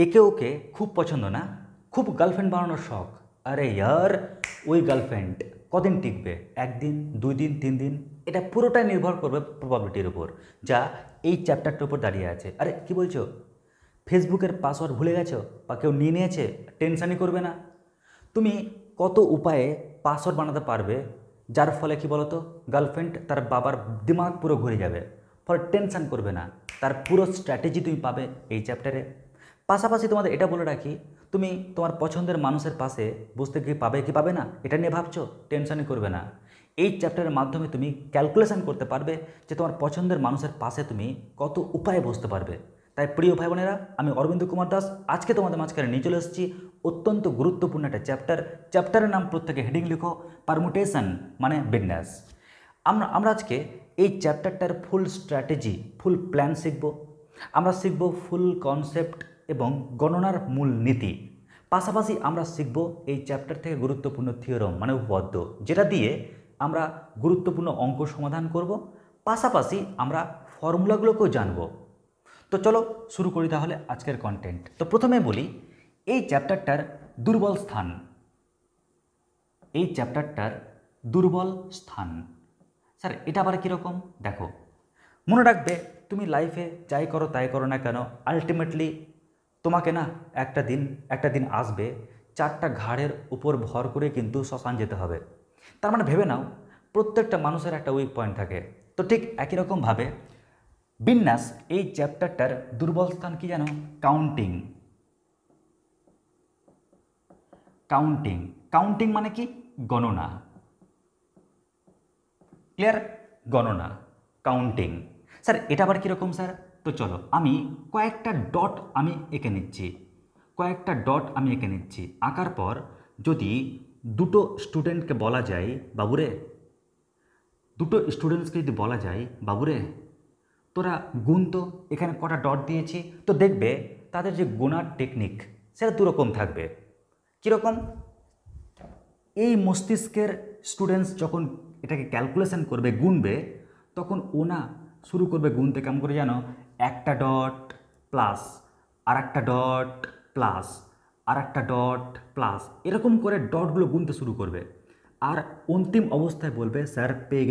একে ওকে খুব পছন্দ না, খুব গার্লফ্রেন্ড বানানোর শখ। আরে ইয়ার, ওই গার্লফ্রেন্ড কদিন টিকবে? একদিন, 2 দিন, 3 দিন? এটা পুরোটাই নির্ভর করবে প্রবাবিলিটির উপর, যা এই চ্যাপ্টারটার উপর দাঁড়িয়ে আছে। আরে কি বলছো? ফেসবুকের পাসওয়ার্ড ভুলে গেছো বা কেউ নিয়ে নিয়েছে? টেনশানই করবে না। তুমি কত উপায়ে পাসওয়ার্ড বানাতে পারবে, যার ফলে কি বলতো, গার্লফ্রেন্ড তার বাবার দিমাগ পুরো ঘুরে যাবে। ফলে টেনশান করবে না, তার পুরো স্ট্র্যাটেজি তুমি পাবে এই চ্যাপ্টারে। পাশাপাশি তোমাদের এটা বলে রাখি, তুমি তোমার পছন্দের মানুষের পাশে বসতে কি পাবে কি পাবে না এটা নিয়ে ভাবছো, টেনশনই করবে না। এই চ্যাপ্টারের মাধ্যমে তুমি ক্যালকুলেশন করতে পারবে যে তোমার পছন্দের মানুষের পাশে তুমি কত উপায়ে বসতে পারবে। তাই প্রিয় ভাই বোনেরা, আমি অরবিন্দ কুমার দাস আজকে তোমাদের মাঝখানে নিয়ে চলে এসেছি অত্যন্ত গুরুত্বপূর্ণ একটা চ্যাপ্টারের নাম প্রত্যেকে হেডিং লিখো, পারমুটেশন মানে বিন্যাস। আমরা আজকে এই চ্যাপ্টারটার ফুল স্ট্র্যাটেজি, ফুল প্ল্যান শিখব। আমরা শিখব ফুল কনসেপ্ট এবং গণনার মূল নীতি। পাশাপাশি আমরা শিখব এই চ্যাপ্টার থেকে গুরুত্বপূর্ণ থিওরম মানে উপপাদ্য, যেটা দিয়ে আমরা গুরুত্বপূর্ণ অঙ্ক সমাধান করব। পাশাপাশি আমরা ফর্মুলাগুলোকেও জানব। তো চলো শুরু করি তাহলে আজকের কন্টেন্ট। তো প্রথমে বলি এই চ্যাপ্টারটার দুর্বল স্থান। এই চ্যাপ্টারটার দুর্বল স্থান স্যার এটা আবার কীরকম? দেখো, মনে রাখবে তুমি লাইফে যাই করো তাই করো না কেন, আলটিমেটলি তোমাকে না একটা দিন আসবে 4টা ঘাড়ের উপর ভর করে কিন্তু শ্মশান যেতে হবে। তার মানে ভেবে নাও প্রত্যেকটা মানুষের একটা উইক পয়েন্ট থাকে। তো ঠিক একই রকমভাবে বিন্যাস এই চ্যাপ্টারটার দুর্বল স্থান কি জানো? কাউন্টিং। কাউন্টিং কাউন্টিং মানে কি? গণনা। ক্লিয়ার? গণনা, কাউন্টিং। স্যার এটা আবার কীরকম স্যার? তো চলো আমি কয়েকটা ডট এঁকে নিচ্ছি। আঁকার পর যদি দুটো স্টুডেন্টকে বলা যায়, বাবুরে তোরা গুণ তো, এখানে কটা ডট দিয়েছি। তো দেখবে তাদের যে গোনার টেকনিক সেটা দুরকম থাকবে। কীরকম? এই মস্তিষ্কের স্টুডেন্টস যখন এটাকে ক্যালকুলেশন করবে, গুনবে, তখন ও না শুরু করবে গুনতে কেমন করে জানো? একটা ডট প্লাস আর একটা ডট প্লাস আর একটা ডট প্লাস, এরকম করে ডটগুলো গুনতে শুরু করবে। আর অন্তিম অবস্থায় বলবে স্যার পেয়ে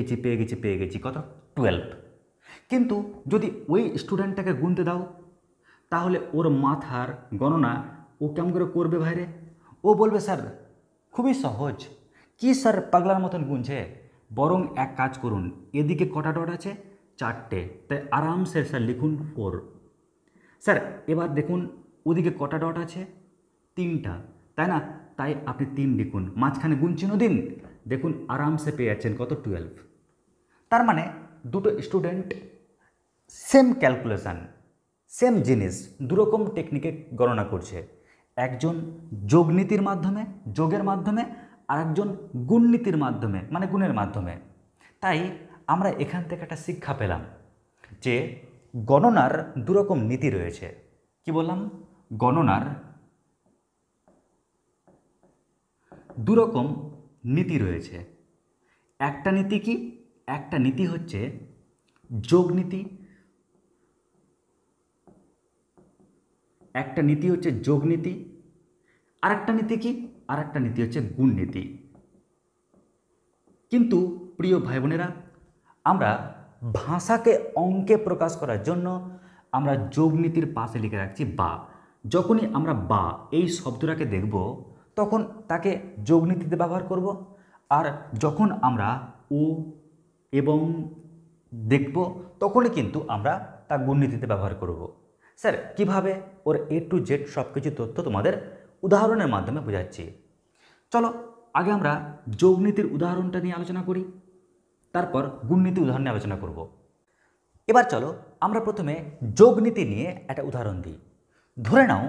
গেছি কত? 12। কিন্তু যদি ওই স্টুডেন্টটাকে গুনতে দাও, তাহলে ওর মাথার গণনা ও কেমন করে করবে ভাইরে? ও বলবে স্যার খুবই সহজ। কি স্যার পাগলার মতন গুনছে? বরং এক কাজ করুন, এদিকে কটা ডট আছে? 4টে, তাই আরামসে স্যার লিখুন 4। স্যার এবার দেখুন ওদিকে কটা ডট আছে? 3টা, তাই না? তাই আপনি 3 লিখুন, মাঝখানে গুণ চিহ্ন দিন, দেখুন আরামসে পেয়ে যাচ্ছেন কত? 12। তার মানে দুটো স্টুডেন্ট সেম ক্যালকুলেশান, সেম জিনিস দুরকম টেকনিকে গণনা করছে। একজন যোগনীতির মাধ্যমে, যোগের মাধ্যমে, আর একজন গুণনীতির মাধ্যমে মানে গুণের মাধ্যমে। তাই আমরা এখান থেকে একটা শিক্ষা পেলাম যে গণনার দুরকম নীতি রয়েছে। কি বললাম? গণনার দুরকম নীতি রয়েছে। একটা নীতি কি? একটা নীতি হচ্ছে যোগনীতি, একটা নীতি হচ্ছে যোগনীতি, আর একটা নীতি কি? আর একটা নীতি হচ্ছে গুণনীতি। কিন্তু প্রিয় ভাই বোনেরা, আমরা ভাষাকে অঙ্কে প্রকাশ করার জন্য আমরা যোগনীতির পাশে লিখে রাখছি বা। যখনই আমরা বা এই শব্দটাকে দেখব, তখন তাকে যোগনীতিতে ব্যবহার করব। আর যখন আমরা ও এবং দেখব, তখনই কিন্তু আমরা তা গুণনীতিতে ব্যবহার করব। স্যার কিভাবে? ওর A to Z সব কিছু তথ্য তোমাদের উদাহরণের মাধ্যমে বোঝাচ্ছি। চলো আগে আমরা যোগনীতির উদাহরণটা নিয়ে আলোচনা করি, তারপর গুণনীতি উদাহরণ নিয়ে আলোচনা করব। এবার চলো আমরা প্রথমে যোগনীতি নিয়ে একটা উদাহরণ দিই। ধরে নাও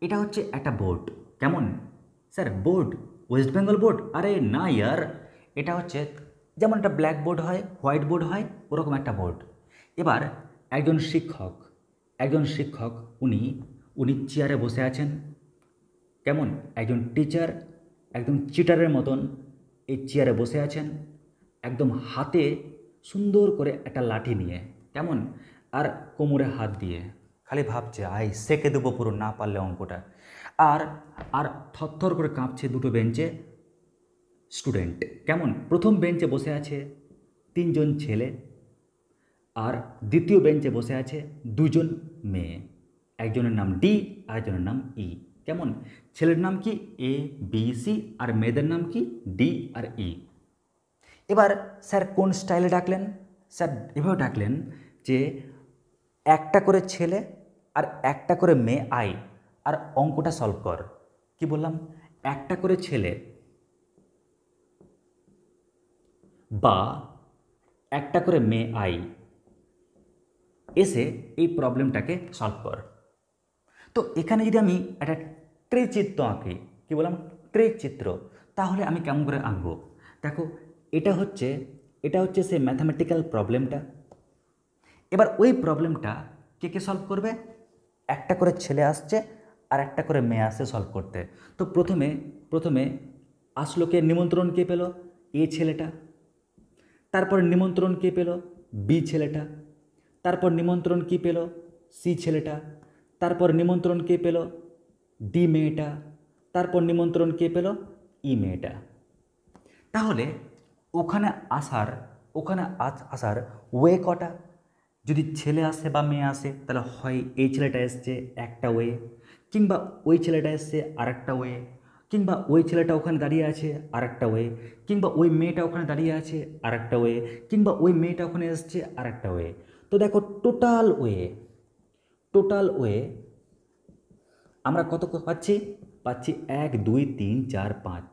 এটা হচ্ছে একটা বোর্ড। কেমন? Sir board West Bengal board? আরে না ইয়ার, এটা হচ্ছে যেমন একটা ব্ল্যাক বোর্ড হয়, হোয়াইট বোর্ড হয়, ওরকম একটা বোর্ড। এবার একজন শিক্ষক উনি চেয়ারে বসে আছেন। কেমন? একজন টিচার একদম চিটারের মতন এই চেয়ারে বসে আছেন, একদম হাতে সুন্দর করে একটা লাঠি নিয়ে, কেমন, আর কোমরে হাত দিয়ে। খালি ভাবছে সেকে দেবো পুরো না পারলে অঙ্কটা। আর আর থরথর করে কাঁপছে দুটো বেঞ্চে স্টুডেন্ট। কেমন, প্রথম বেঞ্চে বসে আছে 3জন ছেলে, আর দ্বিতীয় বেঞ্চে বসে আছে 2জন মেয়ে। একজনের নাম ডি আর একজনের নাম ই। কেমন, ছেলের নাম কি এ বি সি আর মেয়েদের নাম কি ডি আর ই। এবার স্যার কোন স্টাইলে ডাকলেন? স্যার এভাবে ডাকলেন যে একটা করে ছেলে আর একটা করে মেয়ে আয় আর অঙ্কটা সলভ কর। কি বললাম? একটা করে ছেলে বা একটা করে মেয়ে আয়, এসে এই প্রবলেমটাকে সলভ কর। তো এখানে যদি আমি একটা ট্রে চিত্র আঁকি, কি বললাম, ট্রে চিত্র, তাহলে আমি কেমন করে আঁকবো? দেখো, এটা হচ্ছে সেই ম্যাথামেটিক্যাল প্রবলেমটা। এবার ওই প্রবলেমটা কে কে সলভ করবে? একটা করে ছেলে আসছে আর একটা করে মেয়ে আসছে সলভ করতে। তো প্রথমে আসলো কে, নিমন্ত্রণ কে পেল? এ ছেলেটা। তারপর নিমন্ত্রণ কে পেল? বি ছেলেটা। তারপর নিমন্ত্রণ কি পেল? সি ছেলেটা। তারপর নিমন্ত্রণ কে পেল? ডি মেয়েটা। তারপর নিমন্ত্রণ কে পেল? ই মেয়েটা। তাহলে ওখানে আসার ওয়ে কটা? যদি ছেলে আসে বা মেয়ে আসে, তাহলে হয় এই ছেলেটা এসছে একটা ওয়ে, কিংবা ওই ছেলেটা এসছে আর একটা ওয়ে, কিংবা ওই ছেলেটা ওখানে দাঁড়িয়ে আছে আর একটা ওয়ে, কিংবা ওই মেয়েটা ওখানে দাঁড়িয়ে আছে আর একটা ওয়ে, কিংবা ওই মেয়েটা ওখানে এসছে আর একটা ওয়ে। তো দেখো, টোটাল ওয়ে আমরা কত পাচ্ছি? 1 2 3 4 5,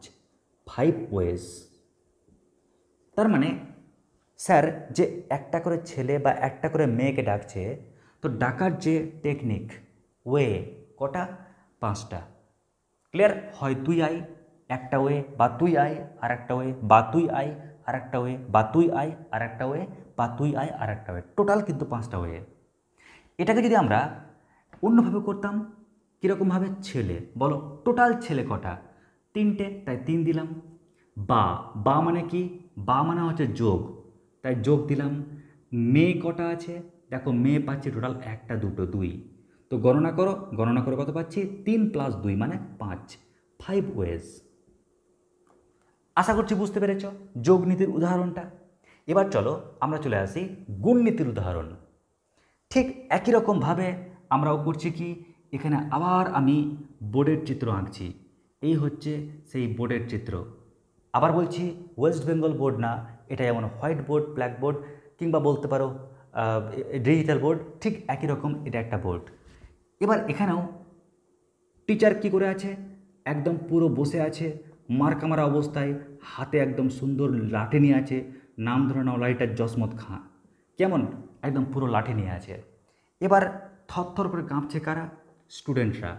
5 ওয়েজ। তার মানে স্যার যে একটা করে ছেলে বা একটা করে মেয়েকে ডাকছে, তো ডাকার যে টেকনিক, ওয়ে কটা? 5টা। ক্লিয়ার? হয় তুই আয় একটা ওয়ে, বা তুই আয় আর একটা ওয়ে, বা তুই আয় আর একটা ওয়ে, বা তুই আয় আর একটা ওয়ে, বা তুই আয় আর একটা ওয়ে। টোটাল কিন্তু 5টা ওয়ে। এটাকে যদি আমরা অন্যভাবে করতাম, কীরকমভাবে? ছেলে, বলো টোটাল ছেলে কটা? 3টে, তাই 3 দিলাম। বা মানে কি? বা মানে হচ্ছে যোগ, তাই যোগ দিলাম। মেয়ে কটা আছে? দেখো, মেয়ে পাচ্ছি টোটাল 1 2 2। তো গণনা করে কত পাচ্ছি? 3 + 2 মানে 5, 5 ওয়েজ। আশা করছি বুঝতে পেরেছ যোগ নীতির উদাহরণটা। এবার চলো আমরা চলে আসি গুণ নীতির উদাহরণ। ঠিক একই রকমভাবে আমরাও করছি কি, এখানে আবার আমি বোর্ডের চিত্র আঁকছি। এই হচ্ছে সেই বোর্ডের চিত্র। আবার বলছি, ওয়েস্ট বেঙ্গল বোর্ড না, এটা যেমন হোয়াইট বোর্ড, ব্ল্যাক বোর্ড, কিংবা বলতে পারো ডিজিটাল বোর্ড, ঠিক একই রকম এটা একটা বোর্ড। এবার এখানেও টিচার কি করে আছে? একদম পুরো বসে আছে মার্কা মারা অবস্থায়, হাতে একদম সুন্দর লাঠি নিয়ে আছে, নাম ধরে নাও লাঠিটার জসমত খাঁ। কেমন, একদম পুরো লাঠি নিয়ে আছে। এবার থরথর করে কাঁপছে কারা? স্টুডেন্টরা।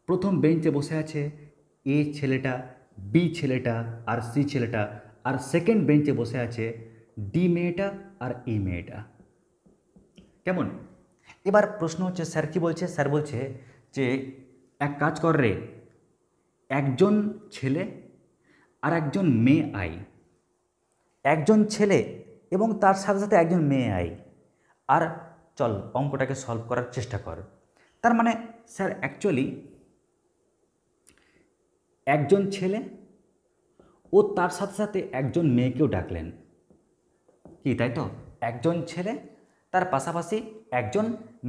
প্রথম বেঞ্চে বসে আছে এ ছেলেটা, বি ছেলেটা আর সি ছেলেটা, আর সেকেন্ড বেঞ্চে বসে আছে ডি মেয়েটা আর ই মেয়েটা। কেমন? এবার প্রশ্ন হচ্ছে, স্যার কি বলছে? স্যার বলছে যে এক কাজ কর রে, একজন ছেলে আর একজন মেয়ে আয়, একজন ছেলে এবং তার সাথে সাথে একজন মেয়ে আয়, আর চল অঙ্কটাকে সলভ করার চেষ্টা কর। তার মানে স্যার অ্যাকচুয়ালি একজন ছেলে ও তার সাথে সাথে একজন মেয়েকেও ডাকলেন, কি তাই তো? একজন ছেলে তার পাশাপাশি একজন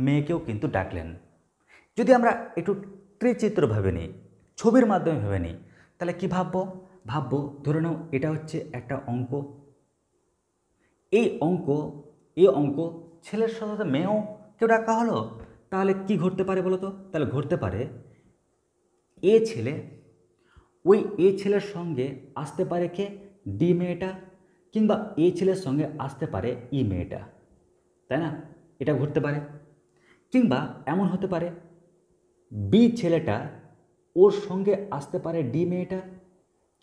মেয়েকেও কিন্তু ডাকলেন। যদি আমরা একটু ত্রিচিত্র ভেবে নিই, ছবির মাধ্যমে ভেবে নিই, তাহলে কি ভাববো ধরে নাও এটা হচ্ছে একটা অঙ্ক। এই অঙ্ক ছেলের সাথে সাথে মেয়েও কেউ ডাকা হলো, তাহলে কি ঘটতে পারে বলো তো? তাহলে ঘটতে পারে এ ছেলে, ওই এ ছেলের সঙ্গে আসতে পারে কে? ডি মেয়েটা, কিংবা এ ছেলের সঙ্গে আসতে পারে ই মেয়েটা, তাই না? এটা ঘটতে পারে। কিংবা এমন হতে পারে বি ছেলেটা, ওর সঙ্গে আসতে পারে ডি মেয়েটা,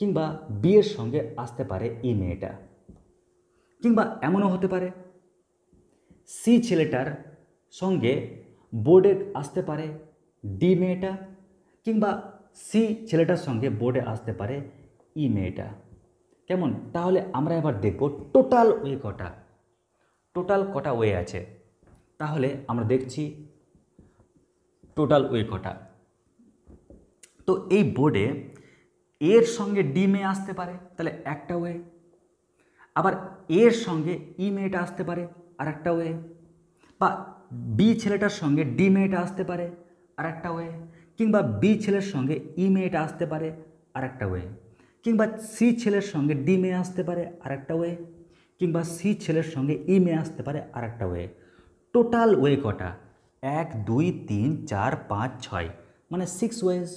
কিংবা বি এর সঙ্গে আসতে পারে ই মেয়েটা। কিংবা এমনও হতে পারে সি ছেলেটার সঙ্গে বোর্ডে আসতে পারে ডি মেয়েটা, কিংবা সি ছেলেটার সঙ্গে বোর্ডে আসতে পারে ই মেয়েটা। কেমন? তাহলে আমরা এবার দেখব টোটাল কটা ওয়ে আছে। তাহলে আমরা দেখছি টোটাল ওয়ে কটা। তো এই বোর্ডে এর সঙ্গে ডি মেয়ে আসতে পারে, তাহলে একটা ওয়ে। আবার এর সঙ্গে ই মেয়েটা আসতে পারে, আর একটা ওয়ে। বা বি ছেলেটার সঙ্গে ডি মেয়েটা আসতে পারে, আর একটা ওয়ে। কিংবা বি ছেলের সঙ্গে ই মেয়েটা আসতে পারে, আর একটা ওয়ে। কিংবা সি ছেলের সঙ্গে ডি মেয়ে আসতে পারে, আর একটা ওয়ে। কিংবা সি ছেলের সঙ্গে ই মেয়ে আসতে পারে, আর একটা ওয়ে। টোটাল ওয়ে কটা? 1 2 3 4 5 6, মানে 6 ওয়েজ।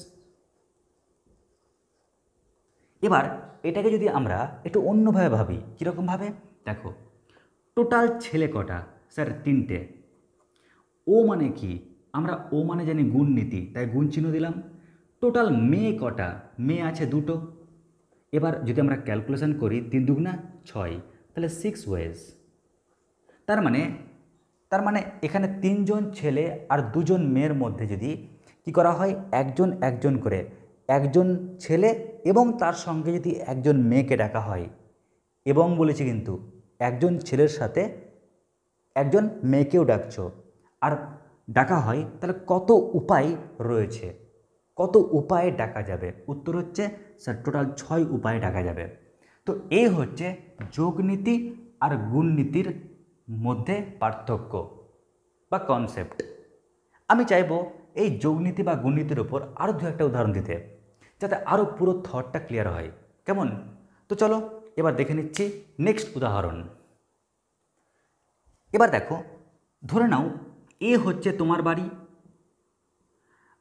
এবার এটাকে যদি আমরা একটু অন্যভাবে ভাবি, কীরকমভাবে? দেখো, টোটাল ছেলে কটা? স্যার 3টে। ও মানে কি? আমরা ও মানে জানি গুণ নীতি, তাই গুণ চিহ্ন দিলাম। টোটাল মেয়ে কটা? মেয়ে আছে 2টো। এবার যদি আমরা ক্যালকুলেশন করি 3 দুগুণা 6, তাহলে 6 ওয়েজ। তার মানে এখানে 3জন ছেলে আর 2জন মেয়ের মধ্যে যদি কি করা হয়, একজন একজন করে, একজন ছেলে এবং তার সঙ্গে যদি একজন মেয়েকে ডাকা হয়, এবং বলেছি কিন্তু একজন ছেলের সাথে একজন মেয়েকেও ডাকছো, আর ডাকা হয়, তাহলে কত উপায় রয়েছে, কত উপায়ে ডাকা যাবে? উত্তর হচ্ছে স্যার টোটাল 6 উপায়ে ডাকা যাবে। তো এই হচ্ছে যোগনীতি আর গুণনীতির মধ্যে পার্থক্য বা কনসেপ্ট। আমি চাইবো এই যোগনীতি বা গুণনীতির উপর আরও দু একটা উদাহরণ দিতে, যাতে আরও পুরো থটটা ক্লিয়ার হয়। কেমন? তো চলো এবার দেখে নিচ্ছি নেক্সট উদাহরণ। এবার দেখো, ধরে নাও এ হচ্ছে তোমার বাড়ি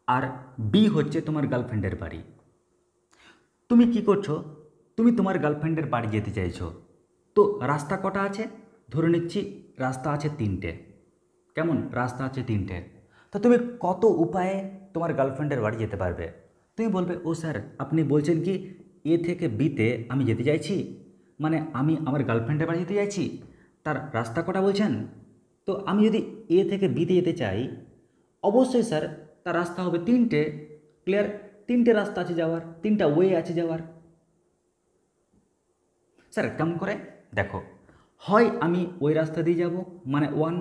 আর বি হচ্ছে তোমার গার্লফ্রেন্ডের বাড়ি। তুমি কি করছো? তুমি তোমার গার্লফ্রেন্ডের বাড়ি যেতে চাইছো। তো রাস্তা কটা আছে? ধরে নিচ্ছি রাস্তা আছে 3টে। কেমন? রাস্তা আছে 3টে। তো তুমি কত উপায়ে তোমার গার্লফ্রেন্ডের বাড়ি যেতে পারবে? তুমি বলবে, ও স্যার আপনি বলছেন কি এ থেকে বিতে আমি যেতে চাইছি, মানে আমি আমার গার্লফ্রেন্ডের বাড়ি যেতে চাইছি, তার রাস্তা কটা বলছেন? তো আমি যদি এ থেকে বিতে যেতে চাই, অবশ্যই স্যার তার রাস্তা হবে 3টে। ক্লিয়ার? 3টে রাস্তা আছে যাওয়ার, 3টা ওয়ে আছে যাওয়ার। স্যার কেমন করে? দেখো, হয় আমি ওই রাস্তা দিয়ে যাব, মানে 1,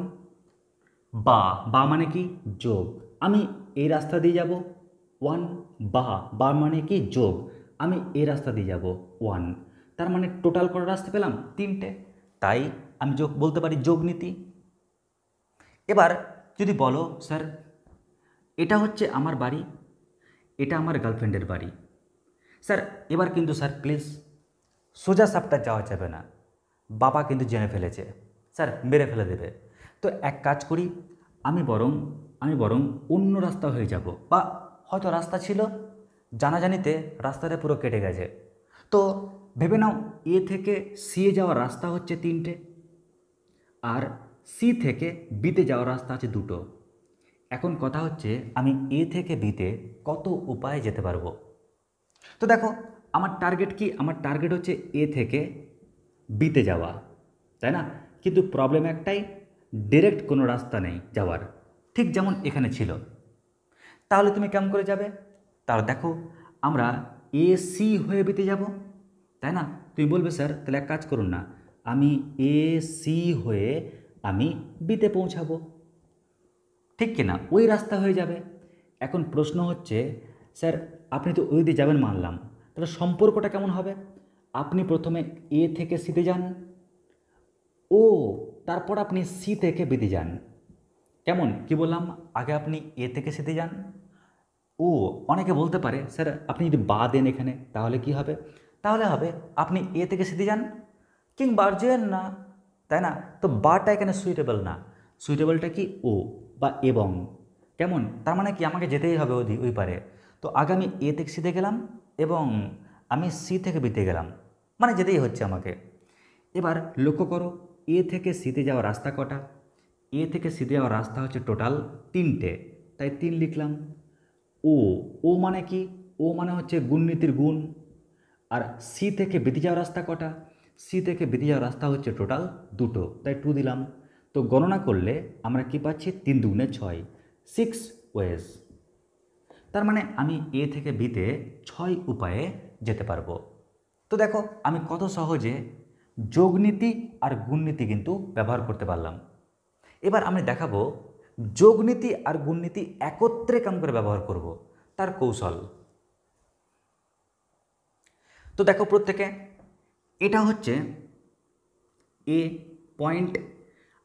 বা বা মানে কি? যোগ। আমি এই রাস্তা দিয়ে যাব 1, বা বা মানে কি? যোগ। আমি এই রাস্তা দিয়ে যাব 1, তার মানে টোটাল কটা রাস্তা পেলাম? 3টে। তাই আমি যোগ বলতে পারি যোগনীতি। এবার যদি বলো, স্যার এটা হচ্ছে আমার বাড়ি, এটা আমার গার্লফ্রেন্ডের বাড়ি। স্যার এবার কিন্তু স্যার প্লিজ সোজা সাপটা যাওয়া যাবে না, বাবা কিন্তু জেনে ফেলেছে, স্যার মেরে ফেলে দেবে। তো এক কাজ করি, আমি বরং অন্য রাস্তা হয়ে যাব, বা হয়তো রাস্তা ছিল, জানাজানিতে রাস্তাটা পুরো কেটে গেছে। তো ভেবে নাও এ থেকে সি এ যাওয়ার রাস্তা হচ্ছে 3টে, আর সি থেকে বিতে যাওয়ার রাস্তা আছে 2টো। এখন কথা হচ্ছে আমি এ থেকে বিতে কত উপায়ে যেতে পারবো? তো দেখো, আমার টার্গেট কি? আমার টার্গেট হচ্ছে এ থেকে বিতে যাওয়া, তাই না? কিন্তু প্রবলেম একটাই, ডিরেক্ট কোনো রাস্তা নেই যাওয়ার, ঠিক যেমন এখানে ছিল। তাহলে তুমি কেমন করে যাবে? তাহলে দেখো, আমরা এ সি হয়ে বিতে যাব, তাই না? তুমি বলবে, স্যার তাহলে এক কাজ করুন না, আমি এ সি হয়ে আমি বিতে পৌঁছাবো, ঠিক কিনা? ওই রাস্তা হয়ে যাবে। এখন প্রশ্ন হচ্ছে, স্যার আপনি তো ওই দিয়ে যাবেন মানলাম, তাহলে সম্পর্কটা কেমন হবে? আপনি প্রথমে এ থেকে সিতে যান, ও তারপর আপনি সি থেকে বিতে যান। কেমন? কি বললাম? আগে আপনি এ থেকে সিতে যান, ও। অনেকে বলতে পারে, স্যার আপনি যদি বা দেন এখানে তাহলে কি হবে? তাহলে হবে আপনি এ থেকে সিতে যান, কিংবা যেন না, তাই না? তো বাটা এখানে সুইটেবল না, সুইটেবলটা কি? ও বা এবং। কেমন? তার মানে কি আমাকে যেতেই হবে ওই পারে। তো আগে আমি এ থেকে সিতে গেলাম এবং আমি সি থেকে বিতে গেলাম, মানে যেতেই হচ্ছে আমাকে। এবার লক্ষ্য করো, এ থেকে সিতে যাওয়ার রাস্তা কটা? এ থেকে সিতে যাওয়ার রাস্তা হচ্ছে টোটাল 3টে, তাই 3 লিখলাম। ও ও মানে কি? ও মানে হচ্ছে গুণনীতির গুণ। আর সি থেকে বেঁধে যাওয়ার রাস্তা কটা? সি থেকে বেঁধে যাওয়ার রাস্তা হচ্ছে টোটাল 2টো, তাই 2 দিলাম। তো গণনা করলে আমরা কি পাচ্ছি? 3 দুগুণে 6, 6 ওয়েজ। তার মানে আমি এ থেকে বিতে 6 উপায়ে যেতে পারবো। তো দেখো, আমি কত সহজে যোগনীতি আর গুণনীতি কিন্তু ব্যবহার করতে পারলাম। এবার আমি দেখাবো যোগনীতি আর গুণনীতি একত্রে কাম করে ব্যবহার করব, তার কৌশল। তো দেখো প্রত্যেকে, এটা হচ্ছে এ পয়েন্ট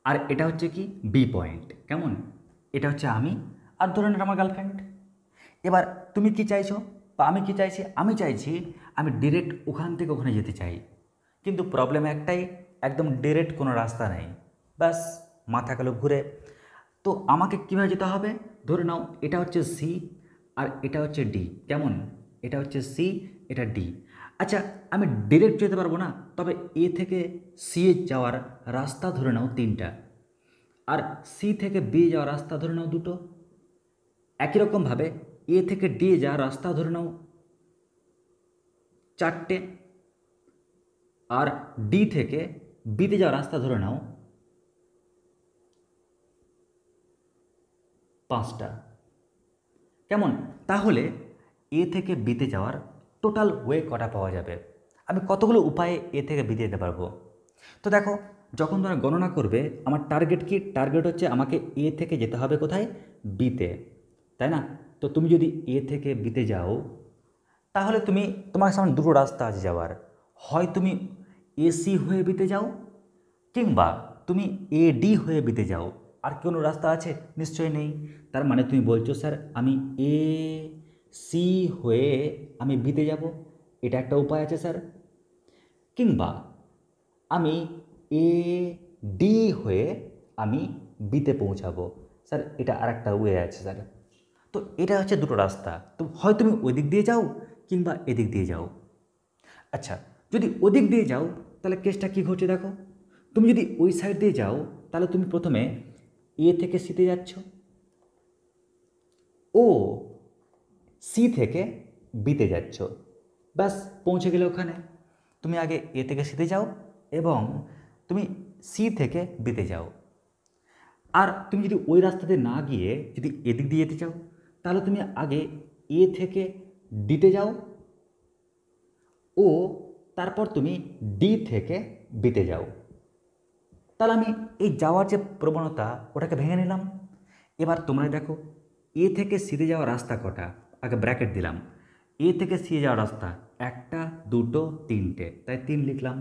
আর এটা হচ্ছে কি বি পয়েন্ট। কেমন? এটা হচ্ছে আমি আর ধরে নেন আমার গার্লফ্রেন্ড। এবার তুমি কি চাইছো বা আমি কি চাইছি? আমি চাইছি আমি ডিরেক্ট ওখান থেকে ওখানে যেতে চাই, কিন্তু প্রবলেম একটাই, একদম ডিরেক্ট কোনো রাস্তা নেই, ব্যাস মাথা গেল ঘুরে। তো আমাকে কীভাবে যেতে হবে? ধরে নাও এটা হচ্ছে সি আর এটা হচ্ছে ডি। কেমন? এটা হচ্ছে সি, এটা ডি। আচ্ছা, আমি ডিরেক্ট যেতে পারবো না, তবে এ থেকে সি এ যাওয়ার রাস্তা ধরে নাও 3টা, আর সি থেকে বি যাওয়ার রাস্তা ধরে নাও 2টো। একই রকমভাবে এ থেকে ডি যাওয়ার রাস্তা ধরে নাও 4টে, আর ডি থেকে বিতে যাওয়ার রাস্তা ধরে নাও 5টা। কেমন? তাহলে এ থেকে বিতে যাওয়ার টোটাল ওয়ে কটা পাওয়া যাবে? আমি কতগুলো উপায়ে এ থেকে বিতে যেতে পারবো? তো দেখো, যখন তোমরা গণনা করবে, আমার টার্গেট কি? টার্গেট হচ্ছে আমাকে এ থেকে যেতে হবে কোথায়? বিতে, তাই না? তো তুমি যদি এ থেকে বিতে যাও, তাহলে তোমার সামনে 2টো রাস্তা আছে যাওয়ার। হয় তুমি এসি হয়ে বিতে যাও, কিংবা তুমি এডি হয়ে বিতে যাও। আর কোনো রাস্তা আছে? নিশ্চয়ই নেই। তার মানে তুমি বলছো স্যার আমি এ সি হয়ে আমি বিতে যাব, এটা একটা উপায় আছে স্যার। কিংবা আমি এ ডি হয়ে আমি বিতে পৌঁছাবো স্যার, এটা আর একটা ওয়ে আছে স্যার। তো এটা হচ্ছে 2টো রাস্তা। তো হয় তুমি ওই দিক দিয়ে যাও কিংবা এদিক দিয়ে যাও। আচ্ছা, যদি ওদিক দিয়ে যাও তাহলে কেসটা কী ঘটছে দেখো। তুমি যদি ওই সাইড দিয়ে যাও, তাহলে তুমি প্রথমে এ থেকে সিতে যাচ্ছ, ও সি থেকে বিতে যাচ্ছ, ব্যাস পৌঁছে গেলে ওখানে। তুমি আগে এ থেকে সিতে যাও এবং তুমি সি থেকে বিতে যাও। আর তুমি যদি ওই রাস্তাতে না গিয়ে যদি এদিক দিয়ে যেতে চাও, তাহলে তুমি আগে এ থেকে ডিতে যাও, ও তারপর তুমি ডি থেকে বিতে যাও। তাহলে আমি এই যাওয়ার যে প্রবণতা ওটাকে ভেঙে নিলাম। এবার তোমরা দেখো এ থেকে সিতে যাওয়ার রাস্তা কটা, আগে ব্র্যাকেট দিলাম। এ থেকে সি যাওয়ার রাস্তা 1টা 2টো 3টে, তাই 3 লিখলাম।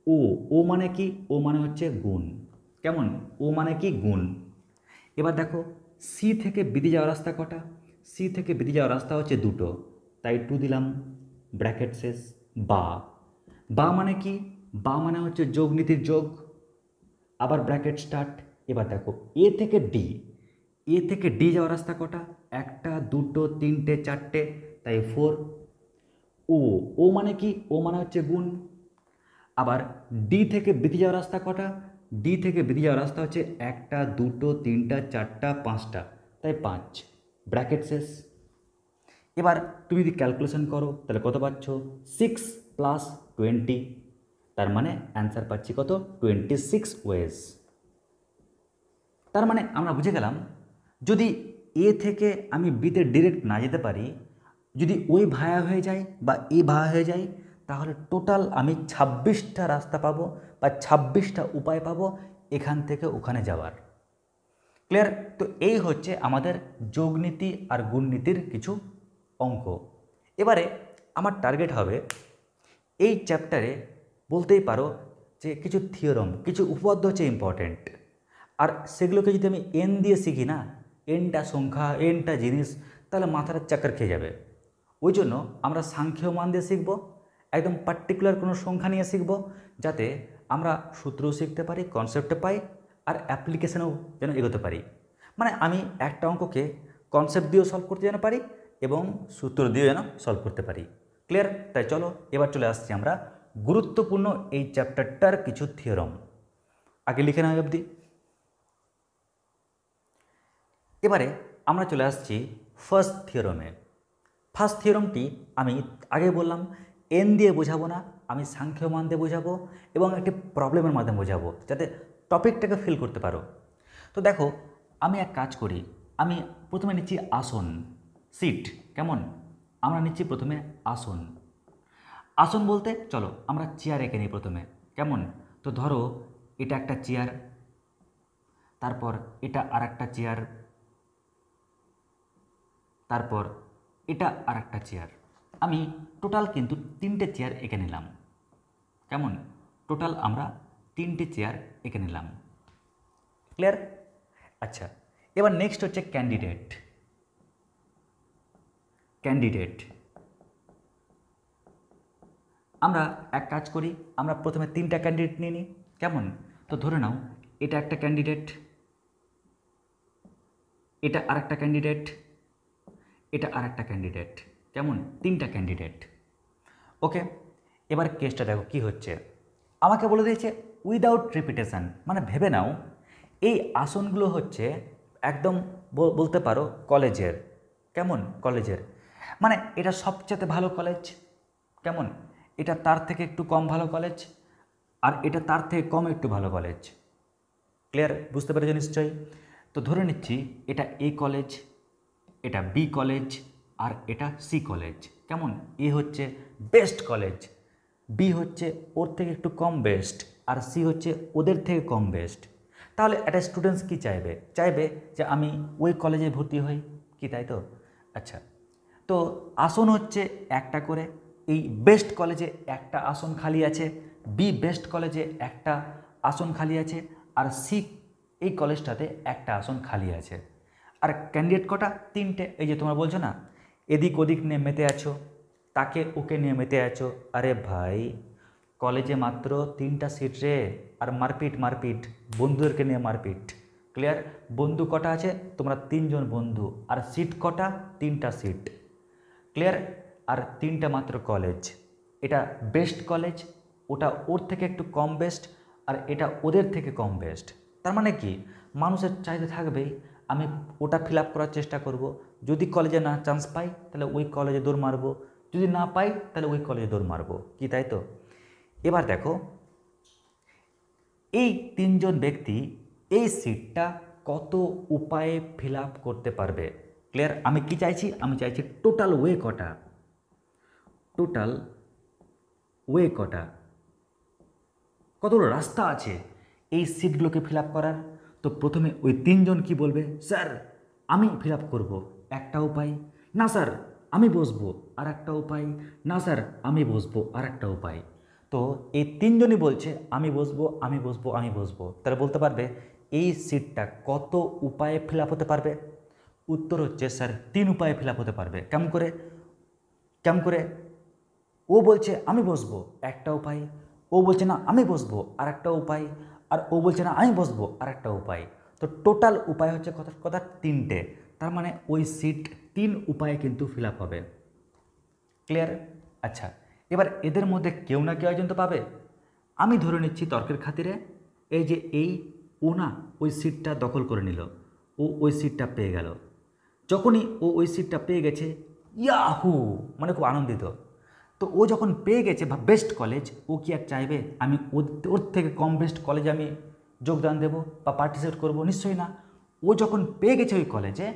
ও ও মানে কি? ও মানে হচ্ছে গুণ। কেমন? ও মানে কি? গুণ। এবার দেখো সি থেকে বিতে যাওয়ার রাস্তা কটা? সি থেকে বিতে যাওয়ার রাস্তা হচ্ছে 2টো, তাই 2 দিলাম, ব্র্যাকেট শেষ। বা বা মানে কি? বা মানে হচ্ছে যোগ নীতির যোগ, আবার ব্র্যাকেট স্টার্ট। এবার দেখো এ থেকে ডি, এ থেকে ডি যাওয়ার রাস্তা কটা? 1টা 2টো 3টে 4টে, তাই 4। ও ও মানে কি? ও মানে হচ্ছে গুণ। আবার ডি থেকে বিতে যাওয়ার রাস্তা কটা? ডি থেকে বিতে যাওয়ার রাস্তা হচ্ছে 1টা 2টো 3টা 4টা 5টা, তাই 5, ব্র্যাকেট শেষ। এবার তুমি যদি ক্যালকুলেশন করো তাহলে কত পাচ্ছ? 6 + 20, তার মানে অ্যান্সার পাচ্ছি কত? 26 ওয়েজ। তার মানে আমরা বুঝে গেলাম, যদি এ থেকে আমি বিতে ডিরেক্ট না যেতে পারি, যদি ওই ভায়া হয়ে যায় বা এই ভায়া হয়ে যায়, তাহলে টোটাল আমি 26টা রাস্তা পাবো বা 26টা উপায় পাবো এখান থেকে ওখানে যাওয়ার। ক্লিয়ার? তো এই হচ্ছে আমাদের যোগনীতি আর গুণনীতির কিছু অঙ্ক। এবারে আমার টার্গেট হবে এই চ্যাপ্টারে বলতেই পারো যে কিছু থিওরম, কিছু উপপাদ্য হচ্ছে ইম্পর্টেন্ট, আর সেগুলোকে যদি আমি এন দিয়ে শিখি না, এনটা সংখ্যা, এনটা জিনিস, তাহলে মাথাটা চাক্কর খেয়ে যাবে। ওই জন্য আমরা সাংখ্যীয় মান দিয়ে শিখব, একদম পার্টিকুলার কোনো সংখ্যা নিয়ে শিখব, যাতে আমরা সূত্রও শিখতে পারি, কনসেপ্টে পাই, আর অ্যাপ্লিকেশনেও যেন এগোতে পারি। মানে আমি একটা অঙ্ককে কনসেপ্ট দিয়েও সলভ করতে যেন পারি এবং সূত্র দিয়েও যেন সলভ করতে পারি। ক্লিয়ার? তাই চলো এবার চলে আসছি আমরা গুরুত্বপূর্ণ এই চ্যাপ্টারটার কিছু থিওরম। আগে লিখে নেওয়া অবধি। এবারে আমরা চলে আসছি ফার্স্ট থিওরমে। ফার্স্ট থিওরমটি আমি আগে বললাম এন দিয়ে বোঝাবো না, আমি সাংখ্যীয় মান দিয়ে বোঝাবো এবং একটি প্রবলেমের মাধ্যমে বোঝাবো, যাতে টপিকটাকে ফিল করতে পারো। তো দেখো, আমি এক কাজ করি, আমি প্রথমে নিচ্ছি আসন, সিট। কেমন? আমরা নিচ্ছি প্রথমে আসন। আসন বলতে চলো আমরা চেয়ার এঁকে নিই প্রথমে। কেমন? তো ধরো এটা একটা চেয়ার, তারপর এটা আর একটা চেয়ার, তারপর এটা আর একটা চেয়ার। আমি টোটাল কিন্তু 3টে চেয়ার এঁকে নিলাম। কেমন? টোটাল আমরা 3টে চেয়ার এঁকে নিলাম। ক্লিয়ার? আচ্ছা, এবার নেক্সট হচ্ছে ক্যান্ডিডেট। ক্যান্ডিডেট আমরা এক কাজ করি, আমরা প্রথমে 3টা ক্যান্ডিডেট নিয়ে নিই। কেমন? তো ধরে নাও এটা একটা ক্যান্ডিডেট, এটা আর একটা ক্যান্ডিডেট, এটা আর একটা ক্যান্ডিডেট। কেমন? 3টা ক্যান্ডিডেট। ওকে, এবার কেসটা দেখো কি হচ্ছে। আমাকে বলে দিয়েছে উইদাউট রিপিটেশন, মানে ভেবে নাও এই আসনগুলো হচ্ছে একদম বলতে পারো কলেজের। কেমন? কলেজের, মানে এটা সবচেয়ে ভালো কলেজ। কেমন? এটা তার থেকে একটু কম ভালো কলেজ, আর এটা তার থেকে কম একটু ভালো কলেজ। ক্লিয়ার? বুঝতে পেরেছো নিশ্চয়ই? তো ধরে নিচ্ছি এটা এ কলেজ, এটা বি কলেজ, আর এটা সি কলেজ। কেমন? এ হচ্ছে বেস্ট কলেজ, বি হচ্ছে ওর থেকে একটু কম বেস্ট, আর সি হচ্ছে ওদের থেকে কম বেস্ট। তাহলে একটা স্টুডেন্টস কি চাইবে? চাইবে যে আমি ওই কলেজে ভর্তি হই, কি তাই তো? আচ্ছা, তো আসন হচ্ছে একটা করে, এই বেস্ট কলেজে একটা আসন খালি আছে, বি বেস্ট কলেজে একটা আসন খালি আছে, আর সি এই কলেজটাতে একটা আসন খালি আছে। আর ক্যান্ডিডেট কটা? 3টে। এই যে তোমরা বলছো না এদিক ওদিক নিয়ে মেতে আছো, তাকে ওকে নিয়ে মেতে আছো। আরে ভাই, কলেজে মাত্র 3টা সিট রে, আর মারপিট মারপিট, বন্ধুদেরকে নিয়ে মারপিট। ক্লিয়ার? বন্ধু কটা আছে? তোমরা 3জন বন্ধু, আর সিট কটা? 3টা সিট। ক্লিয়ার? আর 3টা মাত্র কলেজ, এটা বেস্ট কলেজ, ওটা ওর থেকে একটু কম বেস্ট, আর এটা ওদের থেকে কম বেস্ট। তার মানে কি, মানুষের চাইতে থাকবেই, আমি ওটা ফিল আপ করার চেষ্টা করব। যদি কলেজে না চান্স পাই তাহলে ওই কলেজে দৌড় মারবো, যদি না পাই তাহলে ওই কলেজে দৌড় মারবো, কি তাই তো? এবার দেখো এই 3জন ব্যক্তি এই সিটটা কত উপায়ে ফিল আপ করতে পারবে। ক্লিয়ার? আমি কি চাইছি? আমি চাইছি টোটাল ওয়ে কটা, টোটাল ওয়ে কটা, কতগুলো রাস্তা আছে এই সিটগুলোকে ফিল আপ করার। তো প্রথমে ওই 3জন কি বলবে? স্যার আমি ফিল আপ করবো, একটা উপায়। না স্যার আমি বসবো, আর একটা উপায়। না স্যার আমি বসবো, আর একটা উপায়। তো এই 3জনই বলছে আমি বসবো, আমি বসবো, আমি বসবো। তারা বলতে পারবে এই সিটটা কত উপায়ে ফিল আপ হতে পারবে? উত্তর হচ্ছে স্যার 3 উপায়ে ফিল আপ হতে পারবে। কেমন করে? কেমন করে? ও বলছে আমি বসবো, একটা উপায়। ও বলছে না আমি বসবো, আর একটা উপায়। আর ও বলছে না আমি বসবো, আর একটা উপায়। তো টোটাল উপায় হচ্ছে কথা কথা 3টে। তার মানে ওই সিট 3 উপায়ে কিন্তু ফিল আপ হবে। ক্লিয়ার? আচ্ছা, এবার এদের মধ্যে কেউ না কেউ একজন তো পাবে। আমি ধরে নিচ্ছি তর্কের খাতিরে এই যে ও না ওই সিটটা দখল করে নিল, ও ওই সিটটা পেয়ে গেল। যখনই ও ওই সিটটা পেয়ে গেছে, ইয়াহু, মানে খুব আনন্দিত। তো ও যখন পেয়ে গেছে বা বেস্ট কলেজ, ও কি আর চাইবে আমি ওর থেকে কম বেস্ট কলেজে আমি যোগদান দেব বা পার্টিসিপেট করব? নিশ্চয়ই না। ও যখন পেয়ে গেছে ওই কলেজে,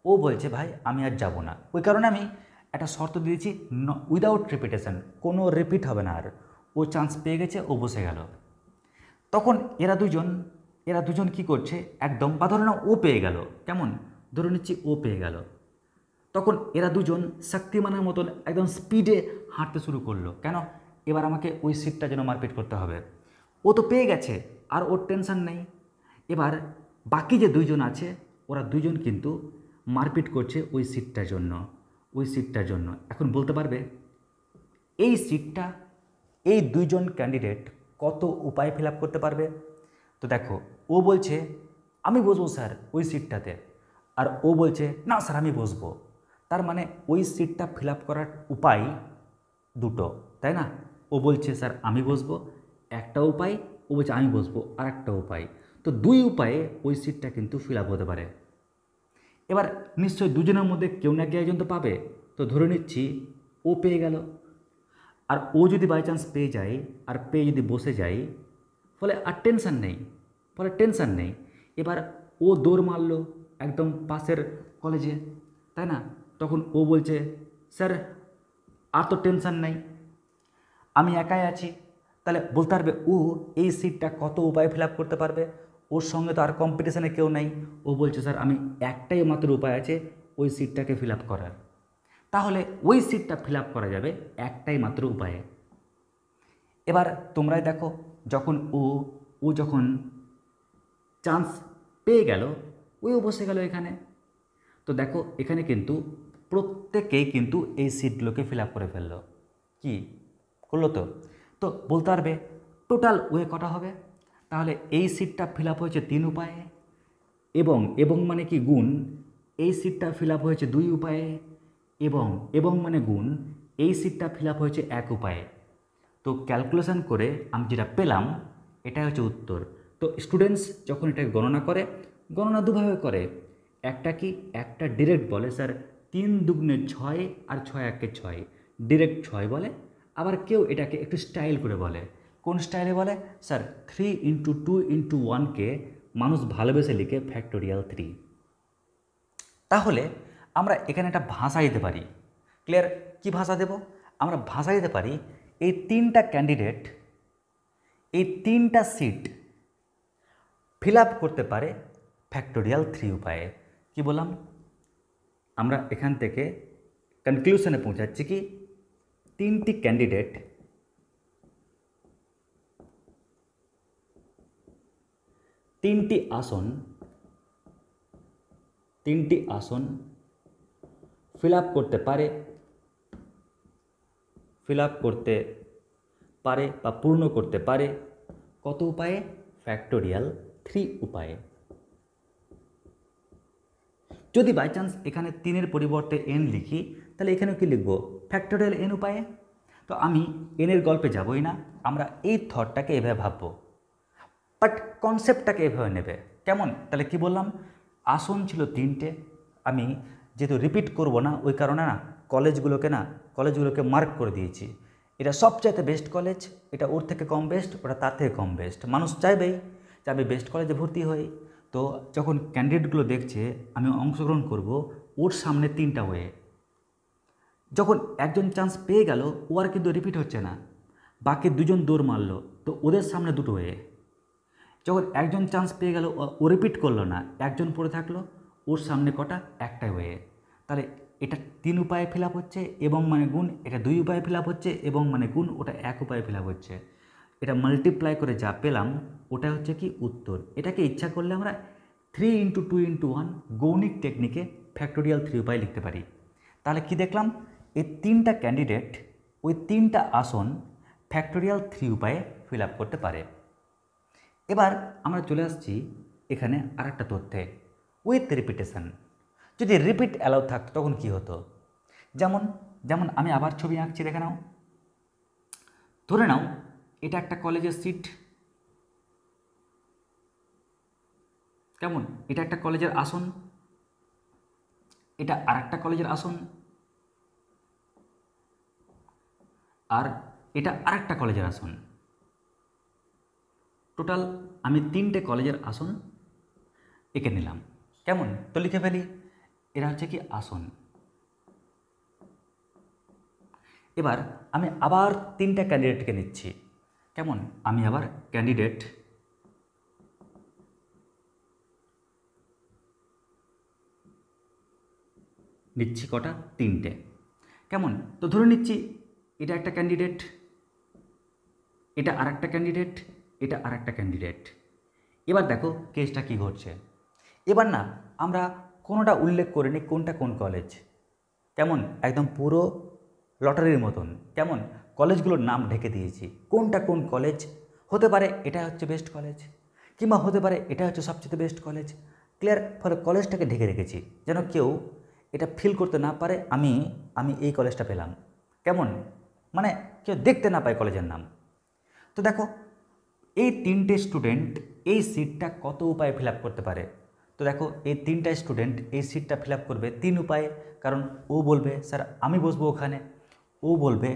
ও বলছে ভাই আমি আর যাব না। ওই কারণে আমি একটা শর্ত দিয়েছি, উইদাউট রিপিটেশন, কোনো রিপিট হবে না আর। ও চান্স পেয়ে গেছে, ও বসে গেল। তখন এরা দুজন কি করছে একদম, বা ধরে নাও ও পেয়ে গেল। কেমন? ধরে নিচ্ছি ও পেয়ে গেল। তখন এরা দুজন শক্তিমানের মতন একদম স্পিডে হাঁটতে শুরু করলো। কেন? এবার আমাকে ওই সিটটা যেন মারপিট করতে হবে। ও তো পেয়ে গেছে, আর ওর টেনশন নেই। এবার বাকি যে 2জন আছে, ওরা 2জন কিন্তু মারপিট করছে ওই সিটটার জন্য, ওই সিটটার জন্য। এখন বলতে পারবে এই সিটটা এই 2জন ক্যান্ডিডেট কত উপায় ফিল আপ করতে পারবে? তো দেখো, ও বলছে আমি বসবো স্যার ওই সিটটাতে, আর ও বলছে না স্যার আমি বসবো। তার মানে ওই সিটটা ফিল আপ করার উপায় দুটো, তাই না? ও বলছে স্যার আমি বসবো, একটা উপায়। ও বলছে আমি বসবো, আর একটা উপায়। তো 2 উপায়ে ওই সিটটা কিন্তু ফিল আপ হতে পারে। এবার নিশ্চয়ই 2জনের মধ্যে কেউ না কেউ একজন তো পাবে। তো ধরে নিচ্ছি ও পেয়ে গেল, আর ও যদি বাই চান্স পেয়ে যায়, আর পেয়ে যদি বসে যায়, ফলে আর টেনশান নেই, ফলে টেনশান নেই। এবার ও দৌড় মারলো একদম পাশের কলেজে, তাই না? তখন ও বলছে স্যার আর তো টেনশান নেই, আমি একাই আছি। তাহলে বলতে পারবে ও এই সিটটা কত উপায়ে ফিল আপ করতে পারবে? ওর সঙ্গে তো আর কম্পিটিশানে কেউ নেই। ও বলছে স্যার আমি একটাই মাত্র উপায় আছে ওই সিটটাকে ফিল আপ করার। তাহলে ওই সিটটা ফিল আপ করা যাবে একটাই মাত্র উপায়ে। এবার তোমরাই দেখো, যখন ও ও যখন চান্স পেয়ে গেল, ওইও বসে গেল এখানে। তো দেখো এখানে কিন্তু প্রত্যেকেই কিন্তু এই সিটগুলোকে ফিল আপ করে ফেললো। কি করলো? তো তো বলতে পারবে টোটাল ওয়ে কটা হবে? তাহলে এই সিটটা ফিল আপ হয়েছে 3 উপায়ে, এবং এবং মানে কি গুণ, এই সিটটা ফিল আপ হয়েছে 2 উপায়ে, এবং এবং মানে গুণ, এই সিটটা ফিল আপ হয়েছে 1 উপায়ে। তো ক্যালকুলেশন করে আমি যেটা পেলাম এটাই হচ্ছে উত্তর। তো স্টুডেন্টস যখন এটাকে গণনা করে, গণনা দুভাবে করে। একটা কি, একটা ডিরেক্ট বলে স্যার 3 দুগুণে 6 আর 6 একে 6, ডিরেক্ট 6 বলে। আবার কেউ এটাকে একটু স্টাইল করে বলে। কোন স্টাইলে বলে? স্যার 3 ইন্টু 2 ইন্টু 1কে মানুষ ভালোবেসে লিখে ফ্যাক্টোরিয়াল 3। তাহলে আমরা এখানে একটা ভাষা দিতে পারি। ক্লিয়ার? কি ভাষা দেব? আমরা ভাষা দিতে পারি এই 3টা ক্যান্ডিডেট এই 3টা সিট ফিল আপ করতে পারে ফ্যাক্টোরিয়াল 3 উপায়ে। কি বললাম? আমরা এখান থেকে কনক্লুশনে পৌঁছাচ্ছি কি 3টি ক্যান্ডিডেট 3টি আসন ফিল আপ করতে পারে বা পূর্ণ করতে পারে কত উপায়ে? ফ্যাক্টোরিয়াল 3 উপায়ে। যদি বাই চান্স এখানে 3-এর পরিবর্তে n লিখি, তাহলে এখানেও কি লিখব? ফ্যাক্টোরিয়াল n উপায়ে। তো আমি n-এর গল্পে যাবই না, আমরা এই থটটাকে এভাবে ভাববো, বাট কনসেপ্টটাকে এভাবে নেবে। কেমন? তাহলে কি বললাম? আসন ছিল 3টে। আমি যেহেতু রিপিট করব না, ওই কারণে কলেজগুলোকে মার্ক করে দিয়েছি। এটা সবচাইতে বেস্ট কলেজ, এটা ওর থেকে কম বেস্ট, ওটা তার থেকে কম বেস্ট। মানুষ চাইবেই যে আমি বেস্ট কলেজে ভর্তি হই। তো যখন ক্যান্ডিডেটগুলো দেখছে আমি অংশগ্রহণ করব, ওর সামনে 3টা ওয়ে। যখন একজন চান্স পেয়ে গেল, ও আর কিন্তু রিপিট হচ্ছে না, বাকি 2জন দৌড় মারলো, তো ওদের সামনে 2টো ওয়ে। যখন একজন চান্স পেয়ে গেল, ও রিপিট করলো না, একজন পড়ে থাকলো, ওর সামনে কটা? একটাই ওয়ে। তাহলে এটা 3 উপায়ে ফিল আপ হচ্ছে এবং মানে গুণ, এটা 2 উপায়ে ফিল আপ হচ্ছে এবং মানে গুণ, ওটা 1 উপায়ে ফিল আপ হচ্ছে। এটা মাল্টিপ্লাই করে যা পেলাম ওটা হচ্ছে কি উত্তর। এটাকে ইচ্ছা করলে আমরা 3 ইন্টু 2 ইন্টু 1 গৌণিক টেকনিকে ফ্যাক্টোরিয়াল 3 উপায়ে লিখতে পারি। তাহলে কি দেখলাম? এই 3টা ক্যান্ডিডেট ওই 3টা আসন ফ্যাক্টোরিয়াল 3 উপায়ে ফিল আপ করতে পারে। এবার আমরা চলে আসছি এখানে আরেকটা তথ্যে, উইথ রিপিটেশন। যদি রিপিট অ্যালাউ থাকতো তখন কি হতো? যেমন আমি আবার ছবি আঁকছি, দেখে নাও। ধরে নাও এটা একটা কলেজের সিট। কেমন? এটা একটা কলেজের আসন, এটা আরেকটা কলেজের আসন, আর এটা আরেকটা কলেজের আসন। টোটাল আমি 3টে কলেজের আসন এঁকে নিলাম। কেমন? তো লিখে ফেলি, এরা হচ্ছে কি আসন। এবার আমি আবার 3টা ক্যান্ডিডেটকে নিচ্ছি। কেমন? আমি আবার ক্যান্ডিডেট নিচ্ছি কটা? 3টে। কেমন? তো ধরে নিচ্ছি এটা একটা ক্যান্ডিডেট, এটা আরেকটা ক্যান্ডিডেট, এটা আরেকটা ক্যান্ডিডেট। এবার দেখো কেসটা কি ঘটছে। এবার না আমরা কোনোটা উল্লেখ করিনি কোনটা কোন কলেজ। কেমন? একদম পুরো লটারির মতন। কেমন? কলেজগুলোর নাম ঢেকে দিয়েছি, কোনটা কোন কলেজ। হতে পারে এটা হচ্ছে বেস্ট কলেজ, কিংবা হতে পারে এটা হচ্ছে সবচেয়ে বেস্ট কলেজ। ক্লিয়ার? ফলে কলেজটাকে ঢেকে রেখেছি যেন কেউ এটা ফিল করতে না পারে আমি আমি এই কলেজটা পেলাম। কেমন? মানে কেউ দেখতে না পায় কলেজের নাম। তো দেখো এই 3টে স্টুডেন্ট এই সিটটা কত উপায়ে ফিল আপ করতে পারে? তো দেখো এই 3টা স্টুডেন্ট এই সিটটা ফিল আপ করবে 3 উপায়ে। কারণ ও বলবে স্যার আমি বসবো ওখানে, ও বলবে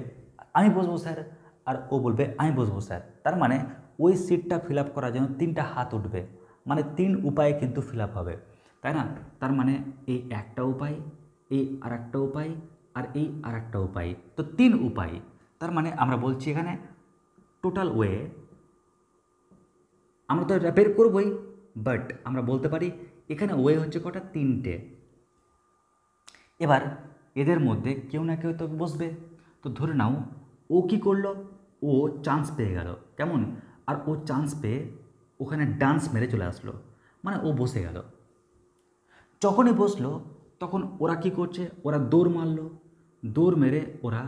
আমি বসবো স্যার, আর ও বলবে আমি বসবো স্যার। তার মানে ওই সিটটা ফিল আপ করার জন্য 3টা হাত উঠবে, মানে 3 উপায়ে কিন্তু ফিল আপ হবে, তাই না? তার মানে এই একটা উপায়, এই আর একটা উপায়, আর এই আর একটা উপায়, তো 3 উপায়। তার মানে আমরা বলছি এখানে টোটাল ওয়ে, আমরা তো এটা বের করবই, বাট আমরা বলতে পারি এখানে ওয়ে হচ্ছে কটা, তিনটে। এবার এদের মধ্যে কেউ না কেউ তো বসবে। তো ধরে নাও ও কি করলো, ও চান্স পেয়ে গেল, কেমন, আর ও চান্স পেয়ে ওখানে ডান্স মেরে চলে আসলো, মানে ও বসে গেল। যখনই বসলো তখন ওরা কি করছে, ওরা দৌড় মারলো, দৌড় মেরে ওরা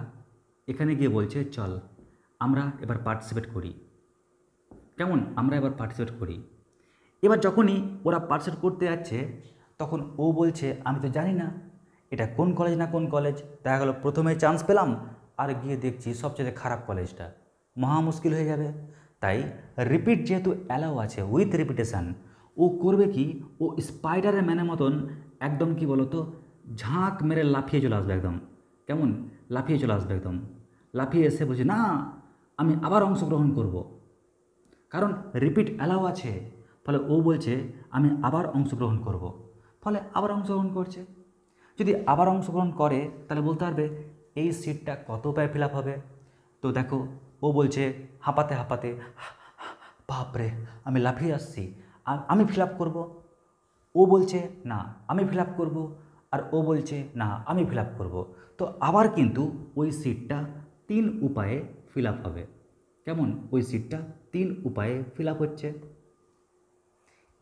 এখানে গিয়ে বলছে চল আমরা এবার পার্টিসিপেট করি, কেমন, আমরা এবার পার্টিসিপেট করি। এবার যখনই ওরা পার্টিসিপেট করতে যাচ্ছে তখন ও বলছে আমি তো জানি না এটা কোন কলেজ না কোন কলেজ, দেখা গেল প্রথমে চান্স পেলাম আর গিয়ে দেখছি সবচেয়ে খারাপ কলেজটা, মহা মুশকিল হয়ে যাবে। তাই রিপিট যেহেতু অ্যালাউ আছে উইথ রিপিটেশান, ও করবে কি, ও স্পাইডারের ম্যানের মতন একদম কি বলতো ঝাঁক মেরে লাফিয়ে চলে আসবে একদম, কেমন, লাফিয়ে চলে আসবে একদম, লাফিয়ে এসে বলছে না আমি আবার অংশগ্রহণ করব, কারণ রিপিট অ্যালাউ আছে। ফলে ও বলছে আমি আবার অংশগ্রহণ করব, ফলে আবার অংশগ্রহণ করছে। যদি আবার অংশগ্রহণ করে তাহলে বলতে পারবে এই সিটটা কত উপায়ে ফিল আপ হবে। তো দেখো ও বলছে হাঁপাতে হাঁপাতে, বাপরে আমি লাফিয়ে আসছি, আমি ফিল আপ করবো। ও বলছে না আমি ফিল আপ করবো, আর ও বলছে না আমি ফিল আপ করবো। তো আবার কিন্তু ওই সিটটা 3 উপায়ে ফিল আপ হবে, কেমন, ওই সিটটা 3 উপায়ে ফিল আপ হচ্ছে।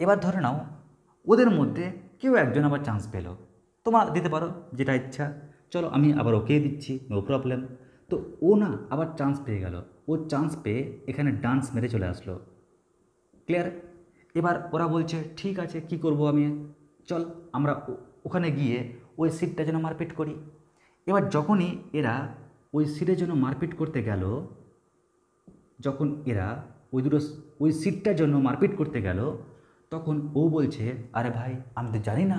এবার ধরে নাও ওদের মধ্যে কেউ একজন আবার চান্স পেল, তোমার দিতে পারো যেটা ইচ্ছা, চলো আমি আবার ওকে দিচ্ছি, নো প্রবলেম। তো ও না আবার চান্স পেয়ে গেল, ও চান্স পেয়ে এখানে ডান্স মেরে চলে আসলো, ক্লিয়ার। এবার ওরা বলছে ঠিক আছে কি করব আমি, চল আমরা ওখানে গিয়ে ওই সিটটার জন্য মারপিট করি। এবার যখনই এরা ওই সিটের জন্য মারপিট করতে গেল, যখন এরা ওই সিটটার জন্য মারপিট করতে গেল তখন ও বলছে আরে ভাই আমি তো জানি না